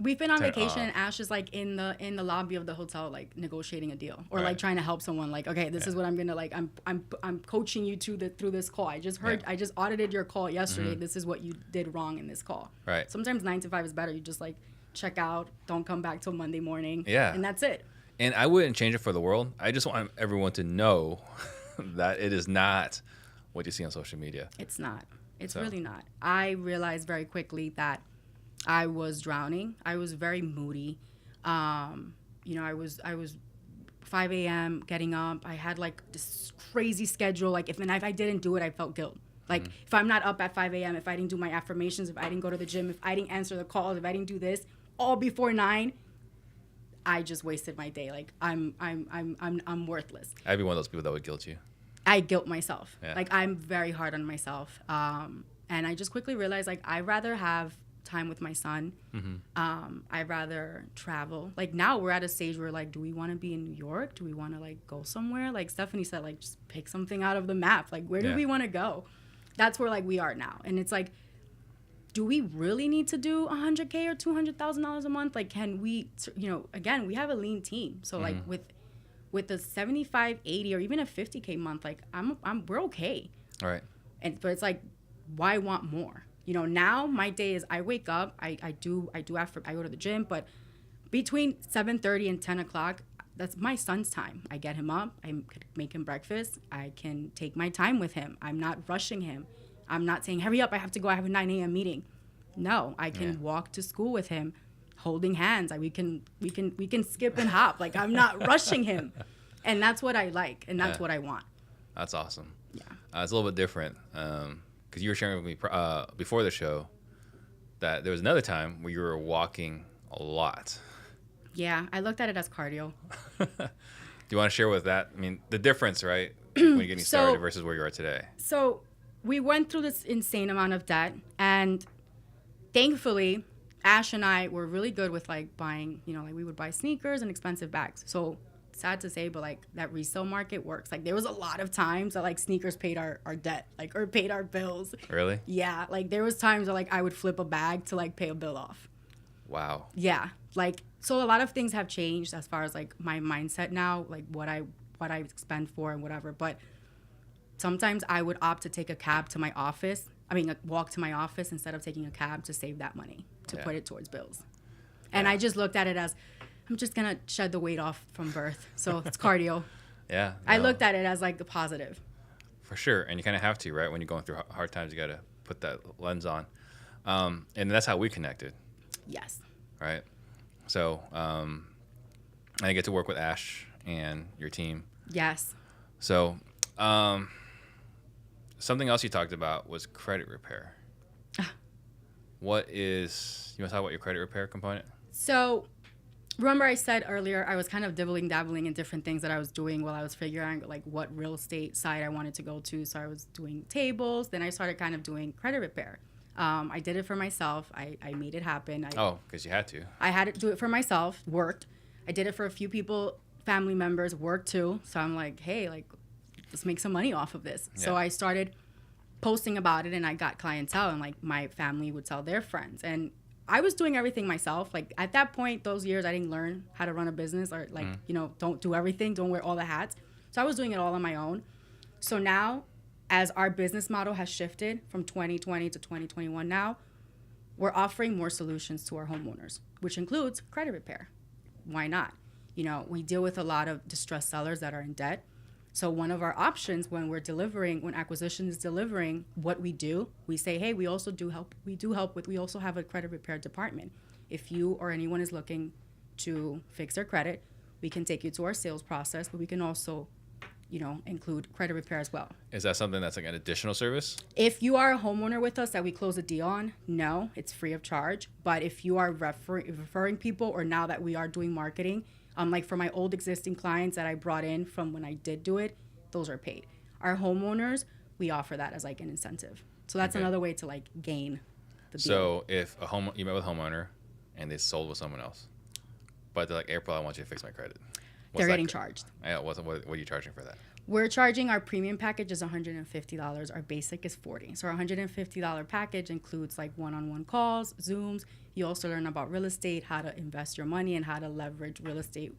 We've been on Turn vacation off. and Ash is like in the lobby of the hotel, like negotiating a deal or Right. like trying to help someone. Like, okay, this is what I'm gonna like. I'm coaching you through this call. I just heard. Yeah. I just audited your call yesterday. This is what you did wrong in this call. Right. Sometimes 9 to 5 is better. You just like check out. Don't come back till Monday morning. Yeah. And that's it. And I wouldn't change it for the world. I just want everyone to know that it is not what you see on social media. It's not. It's So- really not. I realized very quickly that I was drowning. I was very moody. I was 5 a.m. getting up. I had like this crazy schedule. Like if I didn't do it, I felt guilt. Like if I'm not up at 5 a.m., if I didn't do my affirmations, if I didn't go to the gym, if I didn't answer the calls, if I didn't do this all before 9, I just wasted my day. Like I'm worthless. I'd be one of those people that would guilt you. I guilt myself. Yeah. Like I'm very hard on myself. And I just quickly realized like I'd rather have time with my son. I'd rather travel. Like now we're at a stage where like, do we want to be in New York? Do we want to like go somewhere? Like Stephanie said, like just pick something out of the map. Like where do Yeah. we want to go? That's where like we are now. And it's like, do we really need to do $100K or $200,000 a month? Like, can we, again, we have a lean team. So like with a 75, 80, or even a 50K month, like we're okay. All right. But it's like, why want more? Now my day is I wake up, I go to the gym, but between 7:30 and 10 o'clock, that's my son's time. I get him up, I make him breakfast, I can take my time with him. I'm not rushing him. I'm not saying, hurry up, I have to go, I have a 9 a.m. meeting. No, I can walk to school with him, holding hands. We can skip and hop. Like I'm not rushing him. And that's what I like, and that's what I want. That's awesome. Yeah. It's a little bit different because you were sharing with me before the show that there was another time where you were walking a lot. Yeah, I looked at it as cardio. Do you want to share with that? I mean, the difference, right, when you're getting started versus where you are today? So we went through this insane amount of debt, and thankfully, Ash and I were really good with like buying, like we would buy sneakers and expensive bags. So sad to say, but like that resale market works. Like there was a lot of times that like sneakers paid our debt, like or paid our bills. Really? Yeah, like there was times that like I would flip a bag to like pay a bill off. Wow. Yeah, like so a lot of things have changed as far as like my mindset now, like what I spend for and whatever. But sometimes I would opt to take a cab to my office. Walk to my office instead of taking a cab to save that money to put it towards bills. And I just looked at it as I'm just gonna shed the weight off from birth, so it's cardio. Yeah. I no, looked at it as like the positive. for sure, and you kind of have to, right? When you're going through hard times, you got to put that lens on, and that's how we connected, Yes. right? So I get to work with Ash and your team. Yes. So something else you talked about was credit repair. You want to talk about your credit repair component? So, remember I said earlier I was kind of dabbling in different things that I was doing while I was figuring out like what real estate side I wanted to go to. So I was doing tables. Then I started kind of doing credit repair. I did it for myself. I made it happen. Because you had to. I had to do it for myself. Worked. I did it for a few people, family members. Worked too. So I'm like, hey, like let's make some money off of this. Yeah. So I started posting about it, and I got clientele, and like my family would tell their friends, and I was doing everything myself. Like at that point, those years, I didn't learn how to run a business or like, don't do everything, don't wear all the hats. So I was doing it all on my own. So now, as our business model has shifted from 2020 to 2021 now, we're offering more solutions to our homeowners, which includes credit repair. Why not? We deal with a lot of distressed sellers that are in debt. So one of our options when acquisition is delivering what we do, we say, hey, we also do help. We also have a credit repair department. If you or anyone is looking to fix their credit, we can take you to our sales process, but we can also, include credit repair as well. Is that something that's like an additional service? If you are a homeowner with us that we close a deal on, no, it's free of charge. But if you are referring people, or now that we are doing marketing, like for my old existing clients that I brought in from when I did do it, those are paid. Our homeowners, we offer that as like an incentive. So that's another way to like gain the deal. So if you met with a homeowner and they sold with someone else, But they're like, April, I want you to fix my credit. They're getting charged. Yeah, what are you charging for that? We're charging, our premium package is $150. Our basic is $40. So our $150 package includes like one-on-one calls, Zooms. You also learn about real estate, how to invest your money, and how to leverage real estate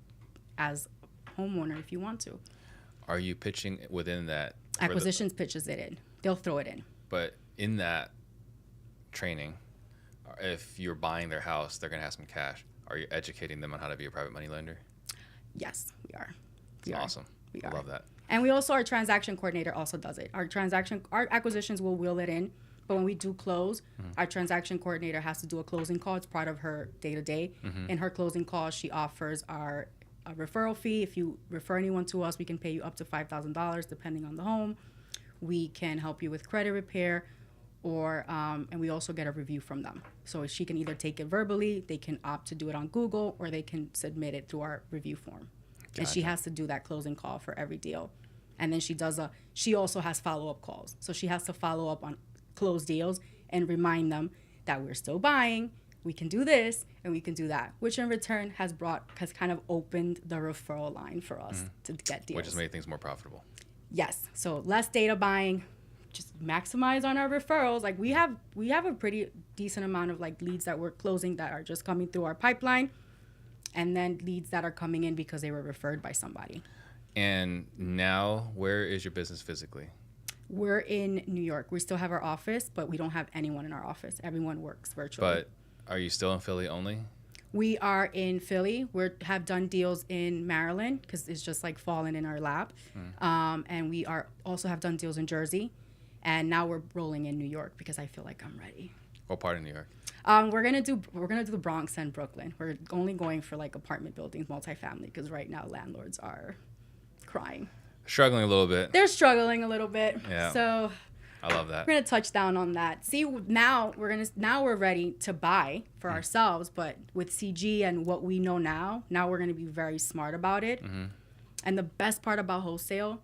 as a homeowner if you want to. Are you pitching within that? Acquisitions pitches it in. They'll throw it in. But in that training, if you're buying their house, they're going to have some cash. Are you educating them on how to be a private money lender? Yes, we are. That's awesome. We I are. love that. And we also, our transaction coordinator also does it. Our acquisitions will wheel it in, but when we do close, our transaction coordinator has to do a closing call. It's part of her day-to-day. In her closing call, she offers a referral fee. If you refer anyone to us, we can pay you up to $5,000 depending on the home. We can help you with credit repair, or and we also get a review from them. So she can either take it verbally, they can opt to do it on Google, or they can submit it through our review form. Gotcha. And she has to do that closing call for every deal. And then she also has follow-up calls. So she has to follow up on closed deals and remind them that we're still buying, we can do this, and we can do that, which in return has kind of opened the referral line for us to get deals. Which has made things more profitable. Yes. So less data buying, just maximize on our referrals. Like we have a pretty decent amount of like leads that we're closing that are just coming through our pipeline, and then leads that are coming in because they were referred by somebody. And now, where is your business physically? We're in New York. We still have our office, but we don't have anyone in our office. Everyone works virtually. But are you still in Philly only? We are in Philly. We have done deals in Maryland because it's just like fallen in our lap. And we also have done deals in Jersey. And now we're rolling in New York because I feel like I'm ready. What part of New York? We're gonna do the Bronx and Brooklyn. We're only going for like apartment buildings, multifamily, because right now landlords are crying. Struggling a little bit. They're struggling a little bit. Yeah. So I love that. We're gonna touch down on that. See, now we're ready to buy for ourselves, but with CG and what we know now we're gonna be very smart about it. And the best part about wholesale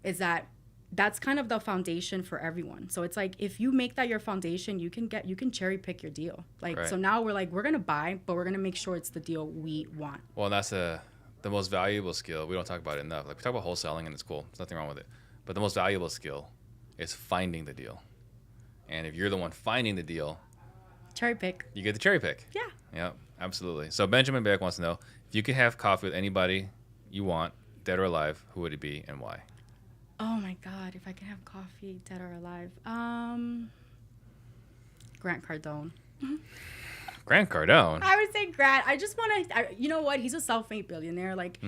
is that that's kind of the foundation for everyone. So it's like if you make that your foundation, you can cherry pick your deal. Like right. So now we're gonna buy, but we're gonna make sure it's the deal we want. Well, that's the most valuable skill. We don't talk about it enough. Like we talk about wholesaling and it's cool. There's nothing wrong with it. But the most valuable skill is finding the deal. And if you're the one finding the deal, cherry pick. You get the cherry pick. Yeah. Yeah, absolutely. So Benjamin Beck wants to know, if you could have coffee with anybody you want, dead or alive, who would it be and why? Oh my God, if I could have coffee, dead or alive. Grant Cardone. Grant Cardone? I would say Grant. I just want to, you know what? He's a self-made billionaire. Like,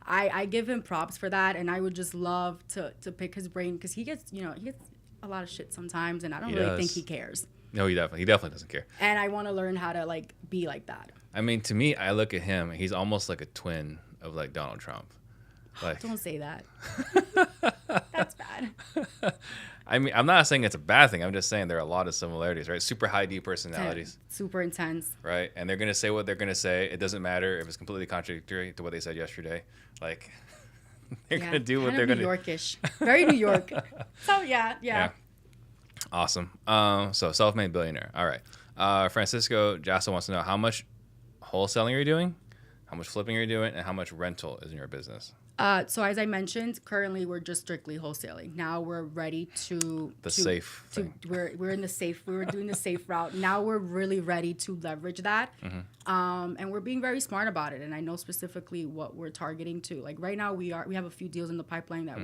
I give him props for that, and I would just love to pick his brain because he gets a lot of shit sometimes, and I don't really think he cares. No, he definitely doesn't care. And I want to learn how to like be like that. I mean, to me, I look at him, he's almost like a twin of like Donald Trump. Like, don't say that. That's bad. I mean, I'm not saying it's a bad thing. I'm just saying there are a lot of similarities, right? Super high D personalities. Super intense. Right? And they're going to say what they're going to say. It doesn't matter if it's completely contradictory to what they said yesterday. Like, they're going to do what they're going to do. New Yorkish. Very New York. So, yeah. Awesome. So, self-made billionaire. All right. Francisco Jasso wants to know how much wholesaling you're doing, how much flipping you're doing, and how much rental is in your business. So as I mentioned, currently we're just strictly wholesaling. Now we're ready to safe thing. We're in the safe. We were doing the safe route. Now we're really ready to leverage that. And we're being very smart about it. And I know specifically what we're targeting too. Like right now we have a few deals in the pipeline that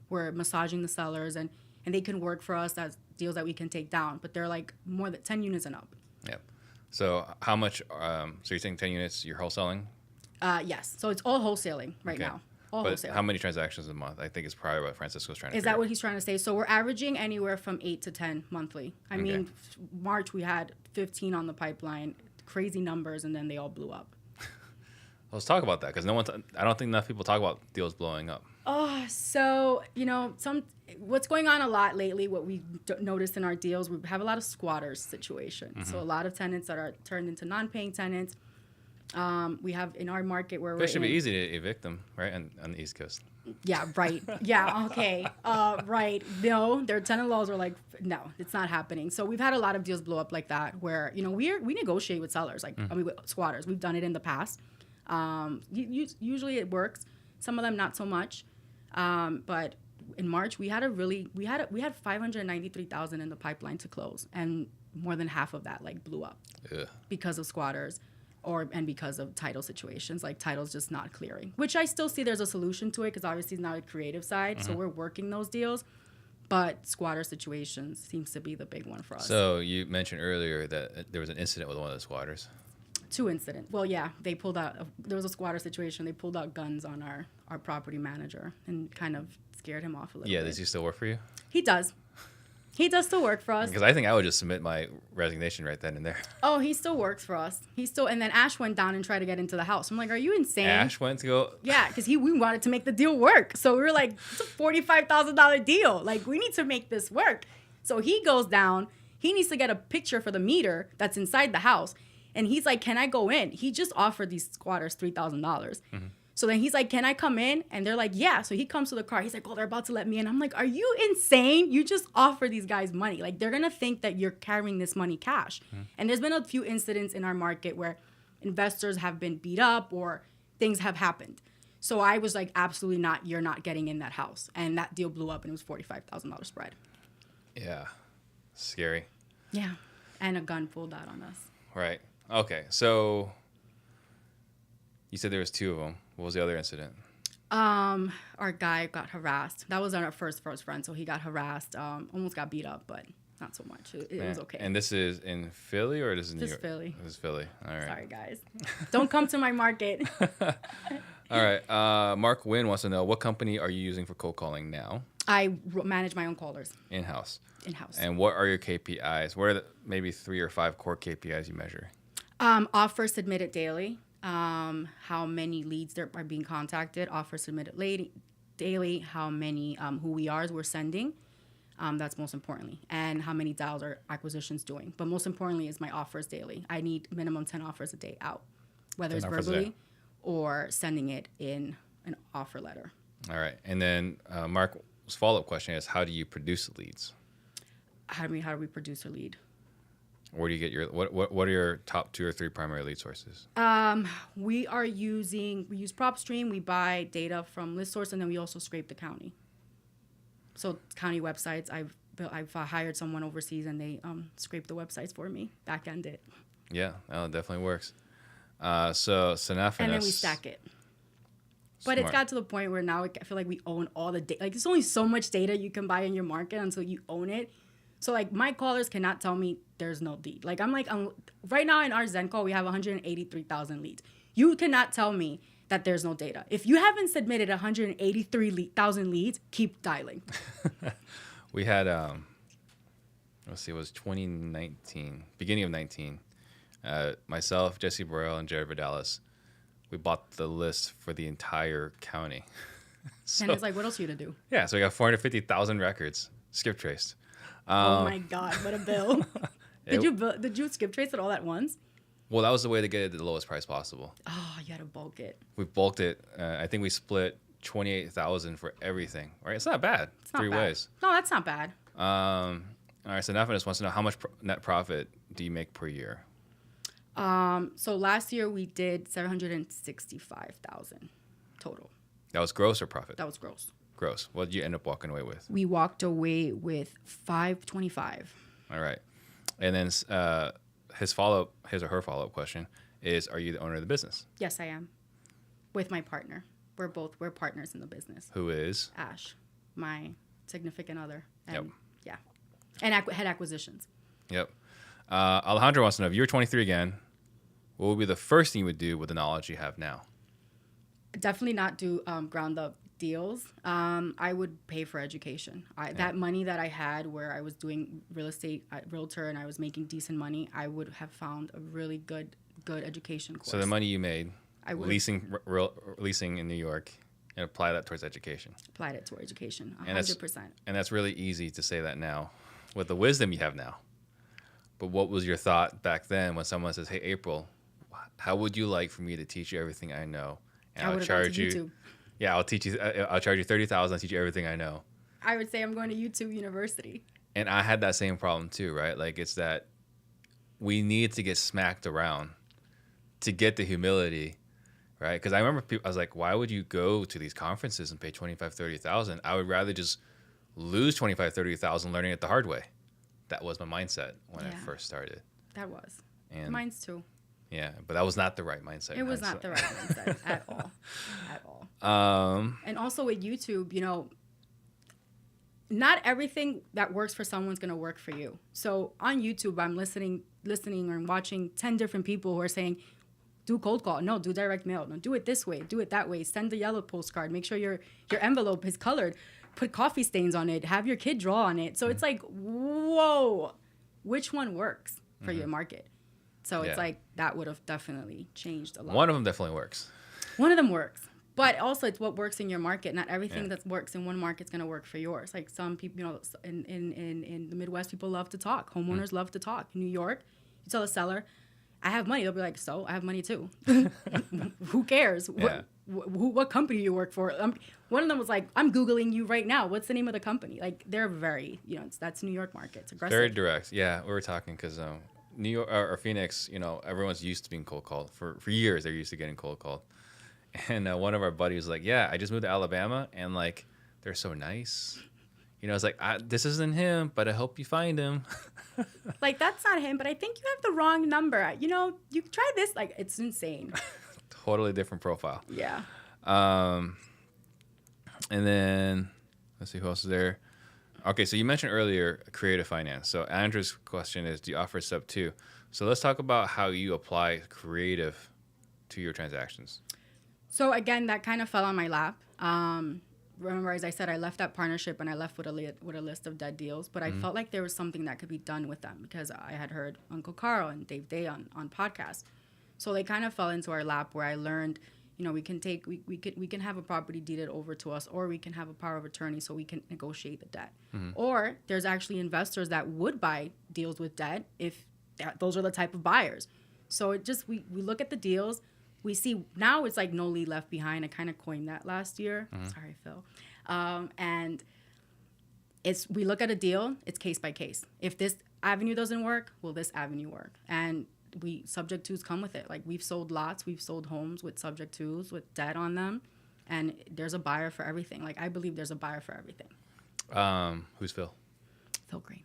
we're massaging the sellers and they can work for us as deals that we can take down. But they're like more than 10 units and up. Yep. So how much? So you're saying 10 units? You're wholesaling? Yes. So it's all wholesaling right now. All wholesale. How many transactions a month? I think it's probably what Francisco's trying to Is that what he's trying to say? So we're averaging anywhere from 8 to 10 monthly. I mean, March we had 15 on the pipeline, crazy numbers, and then they all blew up. Let's talk about that because I don't think enough people talk about deals blowing up. Oh, so what's going on a lot lately, what we noticed in our deals, we have a lot of squatters situations. So a lot of tenants that are turned into non-paying tenants. We have in our market where it should be easy to evict them, right? On the East Coast. Yeah, right. Yeah, okay. Right. No, their tenant laws are like, no, it's not happening. So we've had a lot of deals blow up like that where, we negotiate with sellers, with squatters. We've done it in the past. Usually it works. Some of them not so much. But in March we had 593,000 in the pipeline to close, and more than half of that like blew up because of squatters and because of title situations, like titles just not clearing, which I still see there's a solution to it because obviously it's not a creative side. So we're working those deals, but squatter situations seems to be the big one for us. So you mentioned earlier that there was an incident with one of the squatters. 2 incidents. Well, yeah, they pulled out. There was a squatter situation. They pulled out guns on our property manager and kind of scared him off a little bit. Does he still work for you? He does. He does still work for us. Because I think I would just submit my resignation right then and there. Oh, he still works for us. And then Ash went down and tried to get into the house. I'm like, are you insane? Ash went to go? Yeah, because we wanted to make the deal work. So we were like, it's a $45,000 deal. Like, we need to make this work. So he goes down. He needs to get a picture for the meter that's inside the house. And he's like, can I go in? He just offered these squatters $3,000. Mm-hmm. So then he's like, can I come in? And they're like, yeah. So he comes to the car. He's like, oh, they're about to let me in. I'm like, are you insane? You just offer these guys money. Like, they're going to think that you're carrying this money cash. Mm-hmm. And there's been a few incidents in our market where investors have been beat up or things have happened. So I was like, absolutely not. You're not getting in that house. And that deal blew up and it was $45,000 spread. Yeah. Scary. Yeah. And a gun pulled out on us. Right. Okay. So you said there was 2 of them. What was the other incident? Our guy got harassed. That was our first friend. So he got harassed, almost got beat up, but not so much. It was okay. And this is in Philly or this is New York? Philly. This is Philly. All right. Sorry, guys. Don't come to my market. All right. Mark Wynn wants to know, what company are you using for cold calling now? I manage my own callers. In-house. In-house. And what are your KPIs? What are maybe 3 or 5 core KPIs you measure? Offers submitted daily. How many leads are being contacted, offers submitted daily, how many who we are we're sending. That's most importantly. And how many dials are acquisitions doing. But most importantly is my offers daily. I need minimum 10 offers a day out, whether it's verbally or sending it in an offer letter. All right. And then Mark's follow-up question is, how do you produce leads? How do we produce a lead? Where do you get your what are your top 2 or 3 primary lead sources? We use PropStream. We buy data from ListSource, and then we also scrape the county. So county websites, I've hired someone overseas, and they scrape the websites for me, back end it. Yeah, it definitely works. So Sanafinis. And then we stack it. But it's got to the point where now I feel like we own all the data. Like, there's only so much data you can buy in your market until you own it. So, like, my callers cannot tell me there's no lead. Like, I'm like, right now in our Zen call, we have 183,000 leads. You cannot tell me that there's no data. If you haven't submitted 183,000 leads, keep dialing. We had, let's see, it was 2019, beginning of 19. Myself, Jesse Burrell, and Jared Vidalis, we bought the list for the entire county. So, and it's like, what else are you going to do? Yeah, so we got 450,000 records, skip traced. Oh my God, what a bill. Did you skip trace it all at once? Well, that was the way to get it at the lowest price possible. Oh, you had to bulk it. We bulked it. I think we split 28,000 for everything, right? It's not bad. It's not 3 bad. ways. No, that's not bad. All right, so Nafa just wants to know, how much net profit do you make per year? So last year we did 765,000 total. That was gross or profit? That was gross. Gross. What did you end up walking away with? We walked away with 525. All right. And then his or her follow-up question is, are you the owner of the business? Yes, I am. With my partner. We're partners in the business. Who is? Ash, my significant other. And, yep. Yeah. And head acquisitions. Yep. Alejandro wants to know, if you were 23 again, what would be the first thing you would do with the knowledge you have now? Definitely not do ground up deals. I would pay for education. That money that I had where I was doing real estate realtor and I was making decent money, I would have found a really good education course. So the money you made I would leasing in New York, and apply that towards education. Applied it to education, 100%. And that's really easy to say that now with the wisdom you have now. But what was your thought back then when someone says, hey, April, how would you like for me to teach you everything I know? And I'll charge you. YouTube. Yeah, I'll teach you. I'll charge you $30,000. I'll teach you everything I know. I would say I'm going to YouTube University. And I had that same problem too, right? Like, it's that we need to get smacked around to get the humility, right? Because I remember I was like, why would you go to these conferences and pay 25, 30,000? I would rather just lose 25, 30,000 learning it the hard way. That was my mindset when I first started. That was. And Mine's too. yeah, but that was not the right mindset. It was not the right mindset at all. At all. And also with YouTube, you know, not everything that works for someone's going to work for you. So on YouTube, I'm listening or watching 10 different people who are saying, do cold call. No, do direct mail. No, do it this way. Do it that way. Send the yellow postcard. Make sure your envelope is colored. Put coffee stains on it. Have your kid draw on it. So it's like, whoa, which one works for your market? So it's like that would have definitely changed a lot. One of them definitely works. One of them works. But also it's what works in your market. Not everything that works in one market is going to work for yours. Like some people, you know, in the Midwest, people love to talk. Homeowners love to talk. In New York, you tell a seller, I have money. They'll be like, so I have money too. Who cares? Yeah. What company you work for? One of them was like, I'm Googling you right now. What's the name of the company? Like they're very, you know, that's New York market. It's aggressive. Very direct. Yeah, we were talking because New York or Phoenix, you know, everyone's used to being cold called. For years, they're used to getting cold called. And one of our buddies was like, yeah, I just moved to Alabama, and like they're so nice. You know, it's like, this isn't him, but I hope you find him. Like, that's not him, but I think you have the wrong number. You know, you try this. Like, it's insane. Totally different profile. Yeah. And then, let's see, who else is there? Okay, so you mentioned earlier creative finance. So Andrew's question is, do you offer sub 2? So let's talk about how you apply creative to your transactions. So again, that kind of fell on my lap. Remember, as I said, I left that partnership and I left with a list of dead deals. But I felt like there was something that could be done with them because I had heard Uncle Carl and Dave Day on podcasts. So they kind of fell into our lap where I learned, you know, we can have a property deeded over to us, or we can have a power of attorney so we can negotiate the debt. Or there's actually investors that would buy deals with debt if those are the type of buyers. So it just we look at the deals. We see now it's like no lead left behind. I kind of coined that last year. Sorry, Phil. And we look at a deal. It's case by case. If this avenue doesn't work, will this avenue work? And subject twos come with it. Like we've sold lots, we've sold homes with subject twos with debt on them, and there's a buyer for everything. Like I believe there's a buyer for everything. Who's Phil? Phil Green.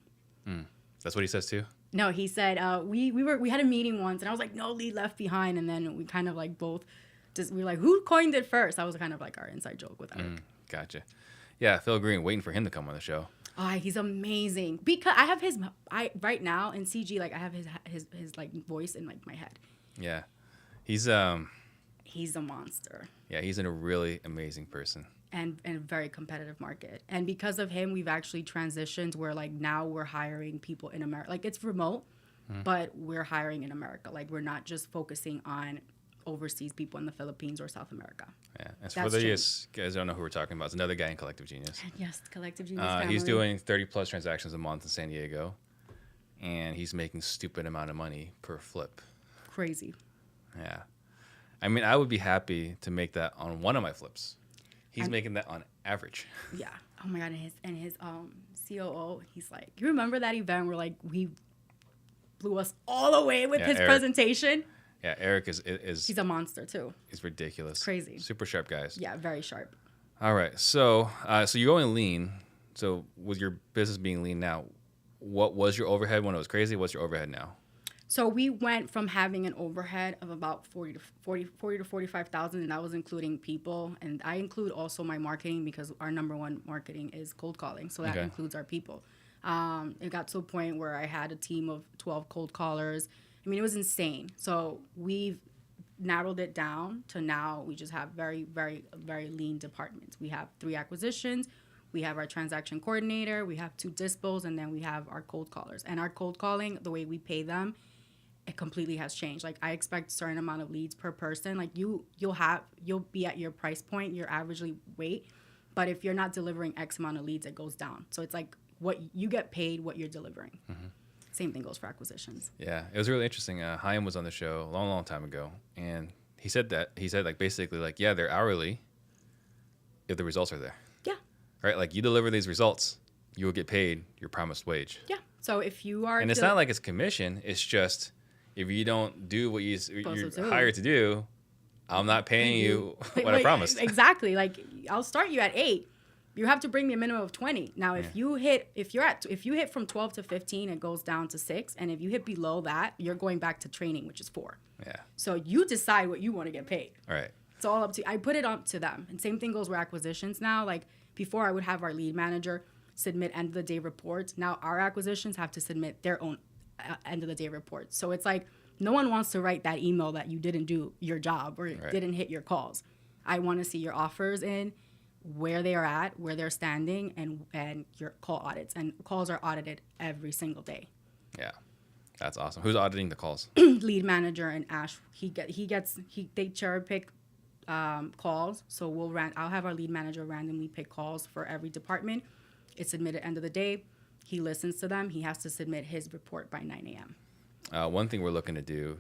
That's what he says too. No, he said we had a meeting once, and I was like, no lead left behind, and then we kind of like both we were like, who coined it first? That was kind of like our inside joke with Eric. Gotcha. Yeah, Phil Green, waiting for him to come on the show. Oh, he's amazing because I have right now in CG, like I have his like voice in like my head. Yeah, he's a monster. Yeah, he's a really amazing person. And a very competitive market. And because of him, we've actually transitioned where like now we're hiring people in America. Like it's remote, but we're hiring in America. Like we're not just focusing on overseas people in the Philippines or South America. Yeah. As for the guys don't know who we're talking about, it's another guy in Collective Genius. Yes, Collective Genius family. He's doing 30 plus transactions a month in San Diego, and he's making stupid amount of money per flip. Crazy. Yeah. I mean, I would be happy to make that on one of my flips. He's making that on average. Yeah. Oh my God. And his COO, he's like, you remember that event where like we blew us all away with his presentation? Yeah, Eric is he's a monster too. He's ridiculous. Crazy. Super sharp guys. Yeah, very sharp. All right. So you're going lean. So with your business being lean now, what was your overhead when it was crazy? What's your overhead now? So we went from having an overhead of about 40 to 45,000, and that was including people. And I include also my marketing because our number one marketing is cold calling. So that includes our people. It got to a point where I had a team of 12 cold callers. I mean, it was insane. So we've narrowed it down to now we just have very, very, very lean departments. We have 3 acquisitions. We have our transaction coordinator. We have 2 dispos, and then we have our cold callers. And our cold calling, the way we pay them, it completely has changed. Like I expect a certain amount of leads per person. Like you'll be at your price point, your averagely weight. But if you're not delivering X amount of leads, it goes down. So it's like what you get paid, what you're delivering. Same thing goes for acquisitions. Yeah, it was really interesting. Chaim was on the show a long, long time ago, and he said like basically like, yeah, they're hourly if the results are there. Yeah. Right. Like you deliver these results, you will get paid your promised wage. Yeah. So if you are, and it's not like it's commission. It's just if you don't do what you're hired to do, I'm not paying you what I Like, promised. exactly. Like, I'll start you at 8. You have to bring me a minimum of 20. Now, if you hit from 12 to 15, it goes down to 6. And if you hit below that, you're going back to training, which is 4. Yeah. So you decide what you want to get paid. All right. It's all up to, I put it up to them. And same thing goes with acquisitions now. Like, before I would have our lead manager submit end of the day reports. Now our acquisitions have to submit their own end of the day reports. So it's like, no one wants to write that email that you didn't do your job or didn't hit your calls. I want to see your offers in, where they are at, where they're standing, and your call audits. And calls are audited every single day. Yeah. That's awesome. Who's auditing the calls? Lead manager and Ash, they cherry pick calls. So I'll have our lead manager randomly pick calls for every department. It's submitted end of the day. He listens to them. He has to submit his report by 9 a.m. One thing we're looking to do,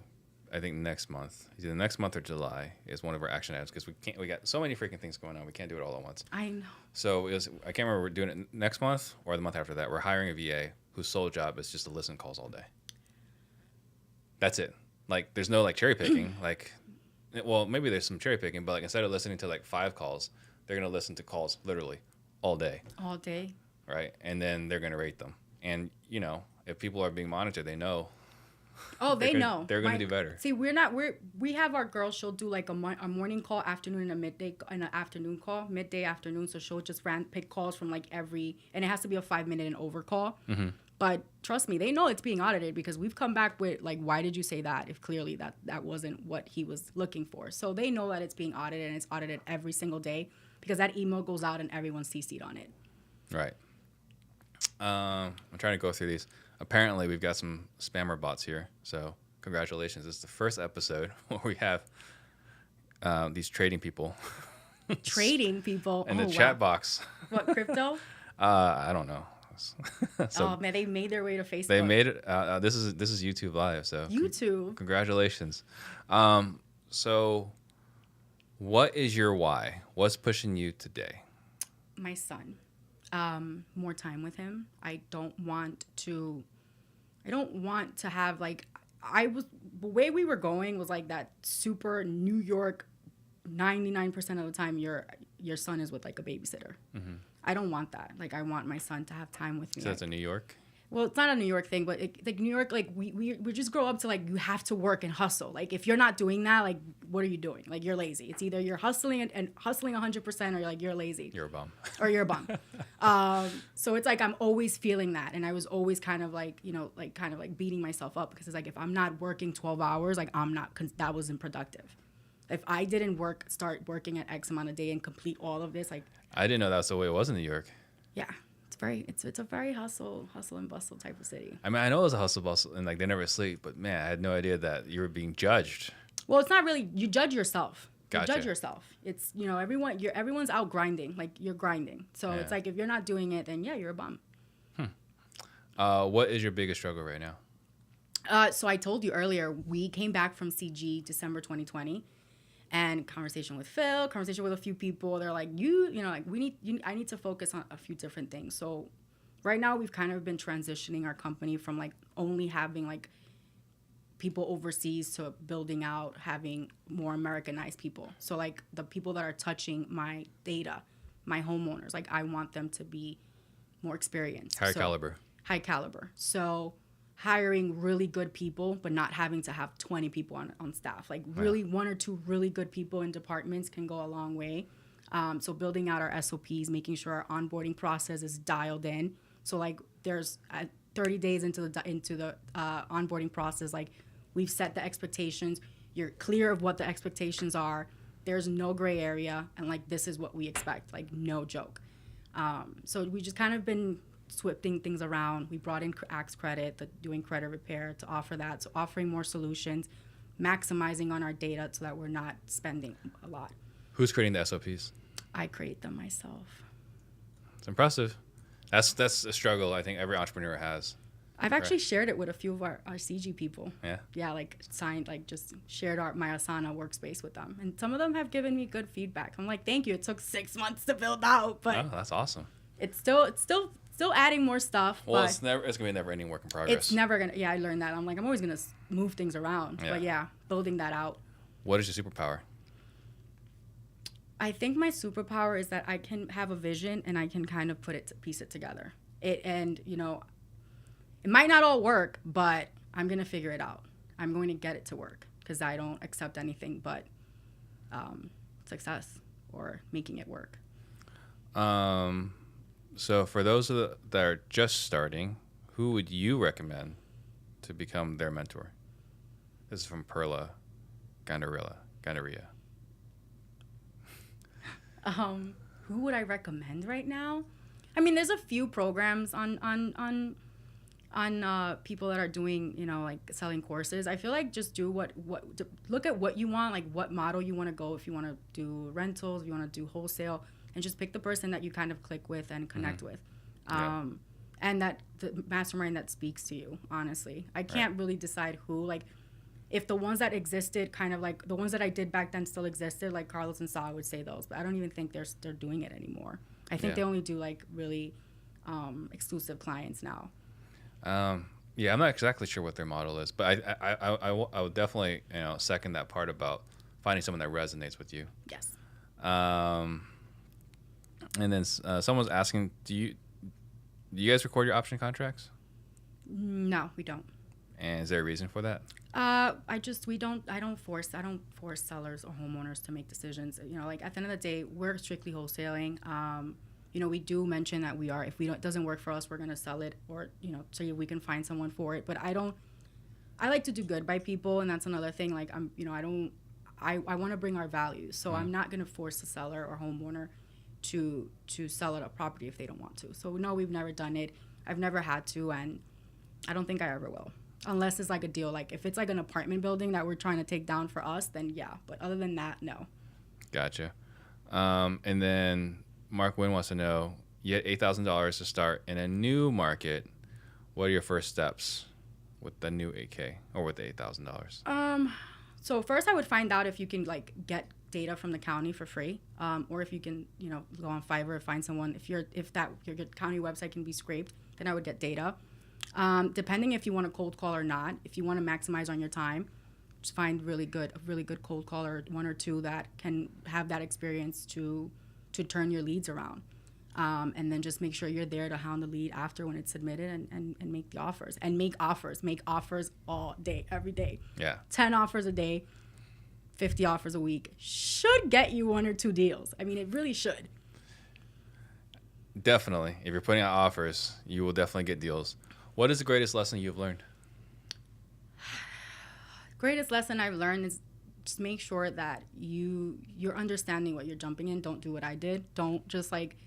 I think next month, either next month or July, is one of our action items because we got so many freaking things going on. We can't do it all at once. I know. So I can't remember we're doing it next month or the month after that. We're hiring a VA whose sole job is just to listen to calls all day. That's it. Like, there's no like cherry picking. Like, well, maybe there's some cherry picking, but like instead of listening to like 5 calls, they're gonna listen to calls literally all day. All day. Right, and then they're gonna rate them. And you know, if people are being monitored, they know. Oh, they know. They're gonna do better. See, we have our girl. She'll do like a morning call, afternoon, and a midday, and an afternoon call, midday, afternoon. So she'll just pick calls from like and it has to be a 5-minute and over call. Mm-hmm. But trust me, they know it's being audited because we've come back with like, why did you say that? If clearly that wasn't what he was looking for. So they know that it's being audited, and it's audited every single day because that email goes out and everyone's CC'd on it. Right. I'm trying to go through these. Apparently, we've got some spammer bots here. So congratulations. This is the first episode where we have these trading people. Trading people? In the chat box. What, crypto? I don't know. So, oh man, they made their way to Facebook. They made it. This is YouTube Live. So YouTube. Congratulations. So what is your why? What's pushing you today? My son. More time with him. I don't want to have like, the way we were going was like that super New York, 99% of the time your son is with like a babysitter. Mm-hmm. I don't want that. Like, I want my son to have time with me. So that's a New York? Well, it's not a New York thing, but like New York, like we just grow up to like, you have to work and hustle. Like, if you're not doing that, like, what are you doing? Like, you're lazy. It's either you're hustling and hustling 100%, or like you're lazy. You're a bum. Or you're a bum. So it's like, I'm always feeling that. And I was always kind of like, kind of like beating myself up because it's like, if I'm not working 12 hours, like that wasn't productive. If I didn't start working at X amount a day and complete all of this, like. I didn't know that's the way it was in New York. Yeah. It's a very hustle and bustle type of city. I mean, I know it was a hustle bustle and like they never sleep, but man, I had no idea that you were being judged. Well, it's not really, you judge yourself. Gotcha. You judge yourself. It's, everyone's out grinding, like you're grinding. So It's like, if you're not doing it, then yeah, you're a bum. What is your biggest struggle right now? So I told you earlier, we came back from CG December 2020. And conversation with Phil, conversation with a few people. They're like, I need to focus on a few different things. So right now we've kind of been transitioning our company from like only having like people overseas to building out, having more Americanized people. So like the people that are touching my data, my homeowners, like I want them to be more experienced. High caliber. So hiring really good people, but not having to have 20 people on staff. Like really 1 or 2 really good people in departments can go a long way. So building out our SOPs, making sure our onboarding process is dialed in. So like there's 30 days into the onboarding process, like we've set the expectations. You're clear of what the expectations are. There's no gray area. And like, this is what we expect, like no joke. So we just kind of been swifting things around. We brought in Axe Credit, doing credit repair to offer that. So offering more solutions, maximizing on our data so that we're not spending a lot. Who's creating the SOPs? I create them myself. It's impressive. That's a struggle I think every entrepreneur has. I've actually shared it with a few of our CG people. Yeah? Yeah, like just shared my Asana workspace with them. And some of them have given me good feedback. I'm like, thank you. It took 6 months to build out, but that's awesome. It's still adding more stuff. Well, but it's gonna be a never-ending work in progress. It's never gonna. Yeah, I learned that. I'm always gonna move things around. Yeah. But yeah, building that out. What is your superpower? I think my superpower is that I can have a vision and I can kind of piece it together. And it might not all work, but I'm going to figure it out. I'm going to get it to work because I don't accept anything but success or making it work. So for those that are just starting, who would you recommend to become their mentor? This is from Perla Gandaria. Who would I recommend right now? I mean, there's a few programs on people that are doing, like selling courses. I feel like just do look at what you want, like what model you want to go. If you want to do rentals, if you want to do wholesale, and just pick the person that you kind of click with and connect with. And that the mastermind that speaks to you, honestly. I can't really decide who, like, if the ones that existed, kind of like the ones that I did back then still existed, like Carlos and Saw, I would say those, but I don't even think they're doing it anymore. I think they only do like really exclusive clients now. I'm not exactly sure what their model is, but I would definitely second that part about finding someone that resonates with you. Yes. And then someone's asking, do you guys record your option contracts? No, we don't. And is there a reason for that? I don't force sellers or homeowners to make decisions. Like at the end of the day, we're strictly wholesaling. We do mention that if it doesn't work for us, we're going to sell it or, so we can find someone for it. But I like to do good by people. And that's another thing. Like I want to bring our values. So I'm not going to force a seller or homeowner to sell a property if they don't want to. So no, we've never done it. I've never had to. And I don't think I ever will. Unless it's like a deal. Like if it's like an apartment building that we're trying to take down for us, then yeah. But other than that, no. Gotcha. And then Mark Wynn wants to know, you had $8,000 to start in a new market. What are your first steps with the new 8K or with the $8,000? So first I would find out if you can like get data from the county for free, or if you can, go on Fiverr, find someone. If your county website can be scraped, then I would get data. Depending if you want to cold call or not. If you want to maximize on your time, just find a really good cold caller, one or two that can have that experience to turn your leads around. And then just make sure you're there to hound the lead after when it's submitted and make the offers. And make offers all day, every day. Yeah. 10 offers a day, 50 offers a week should get you one or two deals. I mean, it really should. Definitely. If you're putting out offers, you will definitely get deals. What is the greatest lesson you've learned? Greatest lesson I've learned is just make sure that you're understanding what you're jumping in. Don't do what I did. Don't just like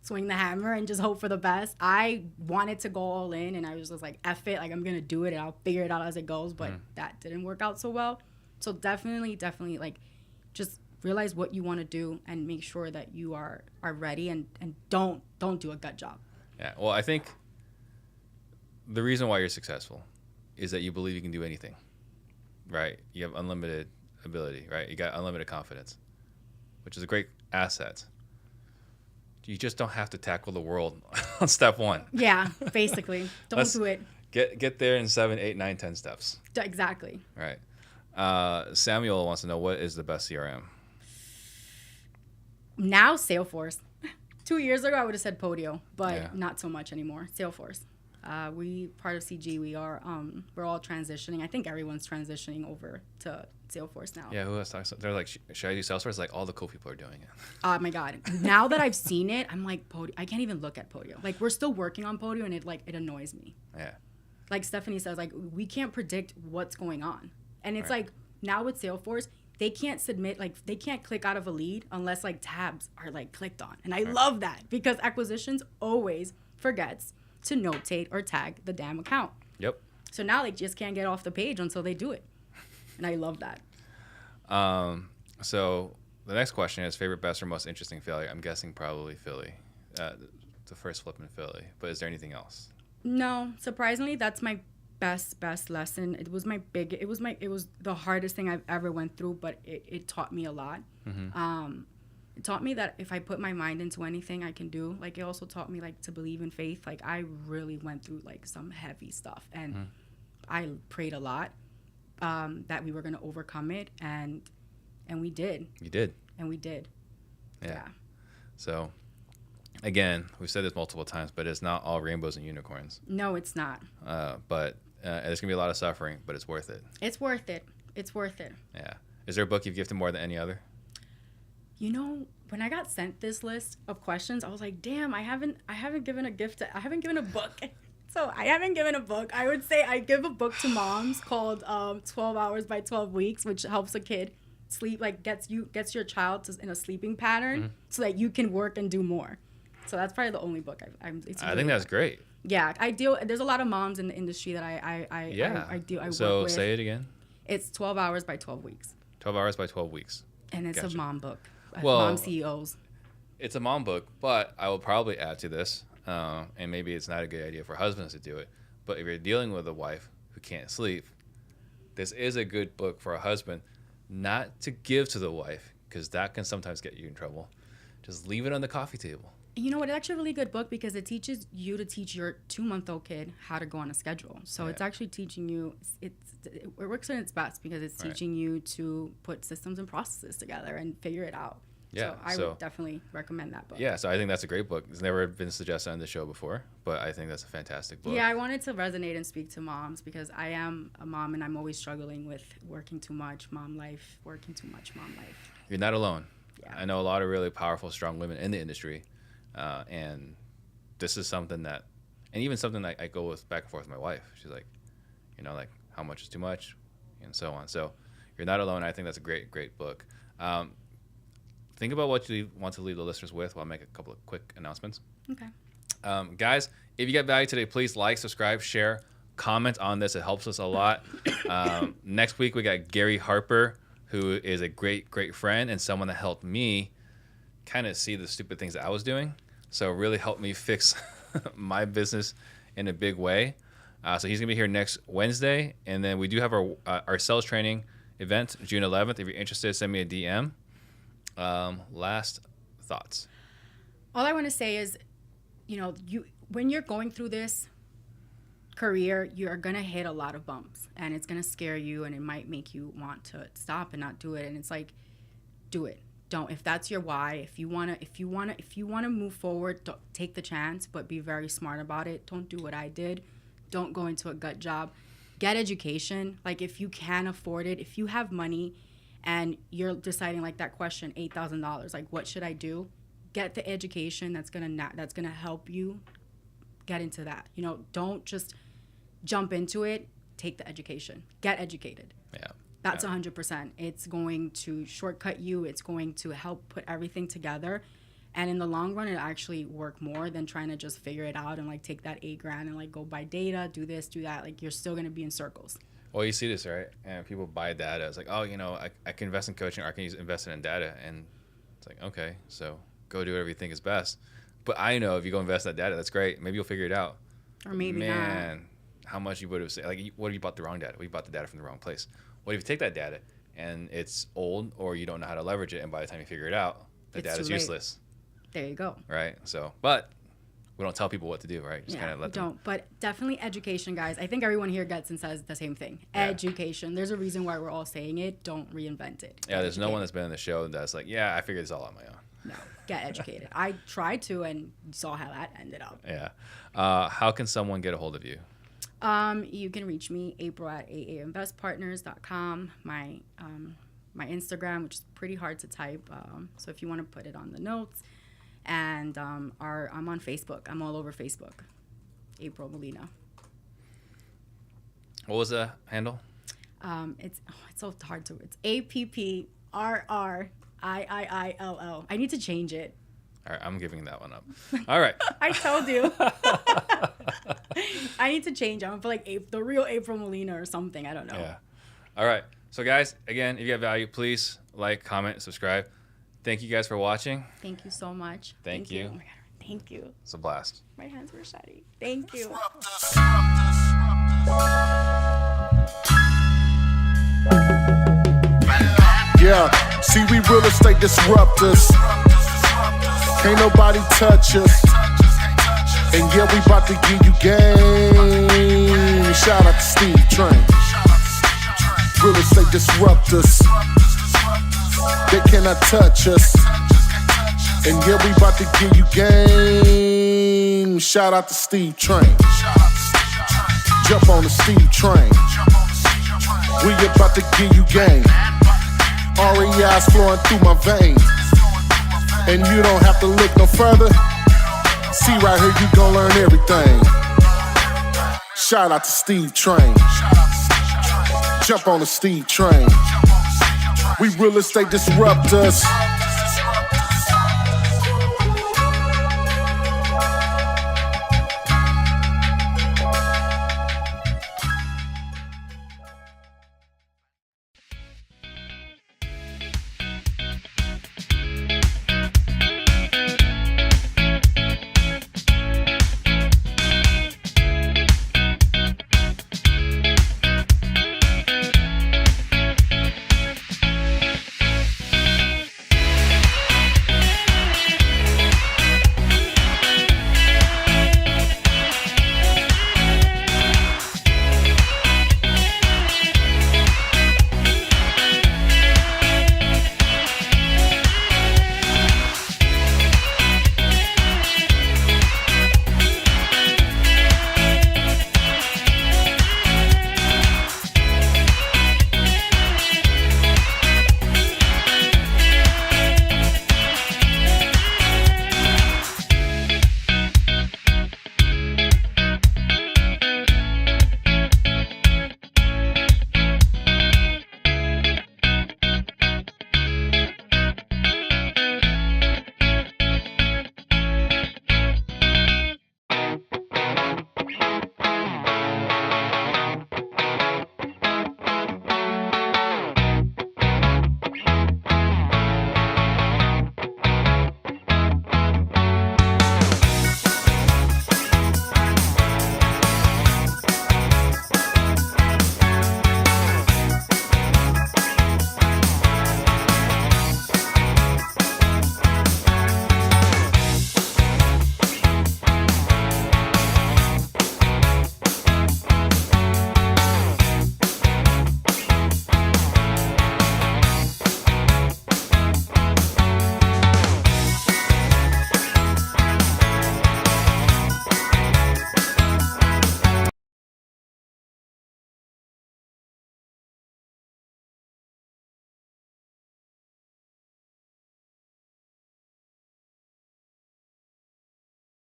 swing the hammer and just hope for the best. I wanted to go all in and I was just like, F it, like I'm gonna do it and I'll figure it out as it goes, but that didn't work out so well. So definitely like just realize what you want to do and make sure that you are ready and don't do a gut job. Yeah. Well, I think the reason why you're successful is that you believe you can do anything, right? You have unlimited ability, right? You got unlimited confidence, which is a great asset. You just don't have to tackle the world on step one. Yeah, basically. Don't do it. Get there in 7, 8, 9, 10 steps. Exactly. Right. Samuel wants to know, what is the best CRM? Now, Salesforce. 2 years ago, I would have said Podio, but not so much anymore. Salesforce. We part of CG. We're all transitioning. I think everyone's transitioning over to Salesforce now. Yeah, who else talks? They're like, should I do Salesforce? Like all the cool people are doing it. Oh my god! Now that I've seen it, I'm like, Podio. I can't even look at Podio. Like we're still working on Podio, and it annoys me. Yeah. Like Stephanie says, like we can't predict what's going on, and it's like now with Salesforce, they can't submit, like they can't click out of a lead unless like tabs are like clicked on, and I love that because acquisitions always forgets to notate or tag the damn account. Yep. So now they just can't get off the page until they do it. And I love that. So the next question is favorite, best, or most interesting failure. I'm guessing probably Philly. The first flip in Philly. But is there anything else? No. Surprisingly, that's my best lesson. It was the hardest thing I've ever went through, but it taught me a lot. Mm-hmm. It taught me that if I put my mind into anything, I can do. Like, it also taught me, like, to believe in faith. Like, I really went through, like, some heavy stuff. And I prayed a lot that we were going to overcome it. And And we did. You did. And we did. Yeah. So, again, we've said this multiple times, but it's not all rainbows and unicorns. No, it's not. But there's going to be a lot of suffering, but it's worth it. It's worth it. It's worth it. Yeah. Is there a book you've gifted more than any other? You know, when I got sent this list of questions, I was like, damn, I haven't given a gift. I haven't given a book. So I haven't given a book. I would say I give a book to moms called 12 Hours by 12 Weeks, which helps a kid sleep, like gets your child in a sleeping pattern so that you can work and do more. So that's probably the only book I think that's great. Yeah, there's a lot of moms in the industry that I work So with. say it again. It's 12 Hours by 12 Weeks. 12 Hours by 12 Weeks. And it's Gotcha. a mom book. Well, mom CEOs. It's a mom book, but I will probably add to this, and maybe it's not a good idea for husbands to do it, but if you're dealing with a wife who can't sleep, this is a good book for a husband, not to give to the wife, because that can sometimes get you in trouble. Just leave it on the coffee table. You know what? It's actually a really good book because it teaches you to teach your 2-month-old kid how to go on a schedule. So it's actually teaching you, it works in its best because it's teaching you to put systems and processes together and figure it out. Yeah, so I would definitely recommend that book. Yeah, so I think that's a great book. It's never been suggested on the show before, but I think that's a fantastic book. Yeah, I wanted to resonate and speak to moms because I am a mom and I'm always struggling with working too much, mom life, working too much, mom life. You're not alone. Yeah. I know a lot of really powerful, strong women in the industry, and this is something that, and even something that I go with back and forth with my wife. She's like, like how much is too much, and so on. So you're not alone. I think that's a great, great book. Think about what you want to leave the listeners with while I make a couple of quick announcements. Okay. Guys, if you got value today, please like, subscribe, share, comment on this. It helps us a lot. Next week, we got Gary Harper, who is a great, great friend and someone that helped me kind of see the stupid things that I was doing. So really helped me fix my business in a big way. So he's going to be here next Wednesday. And then we do have our sales training event, June 11th. If you're interested, send me a DM. Last thoughts. All I want to say is, when you're going through this career, you're going to hit a lot of bumps and it's going to scare you and it might make you want to stop and not do it. And it's like, do it. Don't. If that's your why, if you want to move forward, don't, take the chance, but be very smart about it. Don't do what I did. Don't go into a gut job. Get education. Like if you can afford it, if you have money and you're deciding like that question, $8,000, like what should I do? Get the education that's gonna help you get into that. Don't just jump into it. Take the education. Get educated. Yeah. That's 100%. It's going to shortcut you. It's going to help put everything together. And in the long run, it actually work more than trying to just figure it out and like take that $8,000 and like go buy data, do this, do that. Like you're still going to be in circles. Well, you see this, right? And people buy data. It's like, oh, I can invest in coaching or I can invest in data. And it's like, okay, so go do whatever you think is best. But I know if you go invest in that data, that's great. Maybe you'll figure it out. Or maybe not. Man, how much you would have saved. Like, what if you bought the wrong data? What if you bought the data from the wrong place? What if you take that data and it's old or you don't know how to leverage it, and by the time you figure it out, the data is useless. There you go. Right? So, but we don't tell people what to do, right? Just kind of let them. Don't. But definitely education, guys. I think everyone here gets and says the same thing. Yeah. Education. There's a reason why we're all saying it. Don't reinvent it. Yeah, there's no one that's been on the show that's like, yeah, I figured this all on my own. No, get educated. I tried to and saw how that ended up. Yeah. How can someone get a hold of you? You can reach me, April at aainvestpartners.com. My Instagram, which is pretty hard to type. So if you want to put it on the notes. And I'm on Facebook. I'm all over Facebook. April Molina. What was the handle? It's so hard to. It's APPRRIIILL. I need to change it. All right, I'm giving that one up. All right. I told you. I need to change. I'm for like the real April Molina or something. I don't know. Yeah. All right. So guys, again, if you have value, please like, comment, subscribe. Thank you guys for watching. Thank you so much. Thank you. Oh my God. Thank you. It's a blast. My hands were sweaty. Thank you. Yeah, see we real estate disruptors. Can't nobody touch us. And yeah, we about to give you game. Shout out to Steve Train. Real estate disruptors. they cannot touch us. And yeah, we about to give you game. Shout out to Steve Train. Jump on the Steve Train. We about to give you game. REI's flowing through my veins. And you don't have to look no further. See right here, you gon' learn everything. Shout out to Steve Train. Jump on the Steve Train. We real estate disruptors.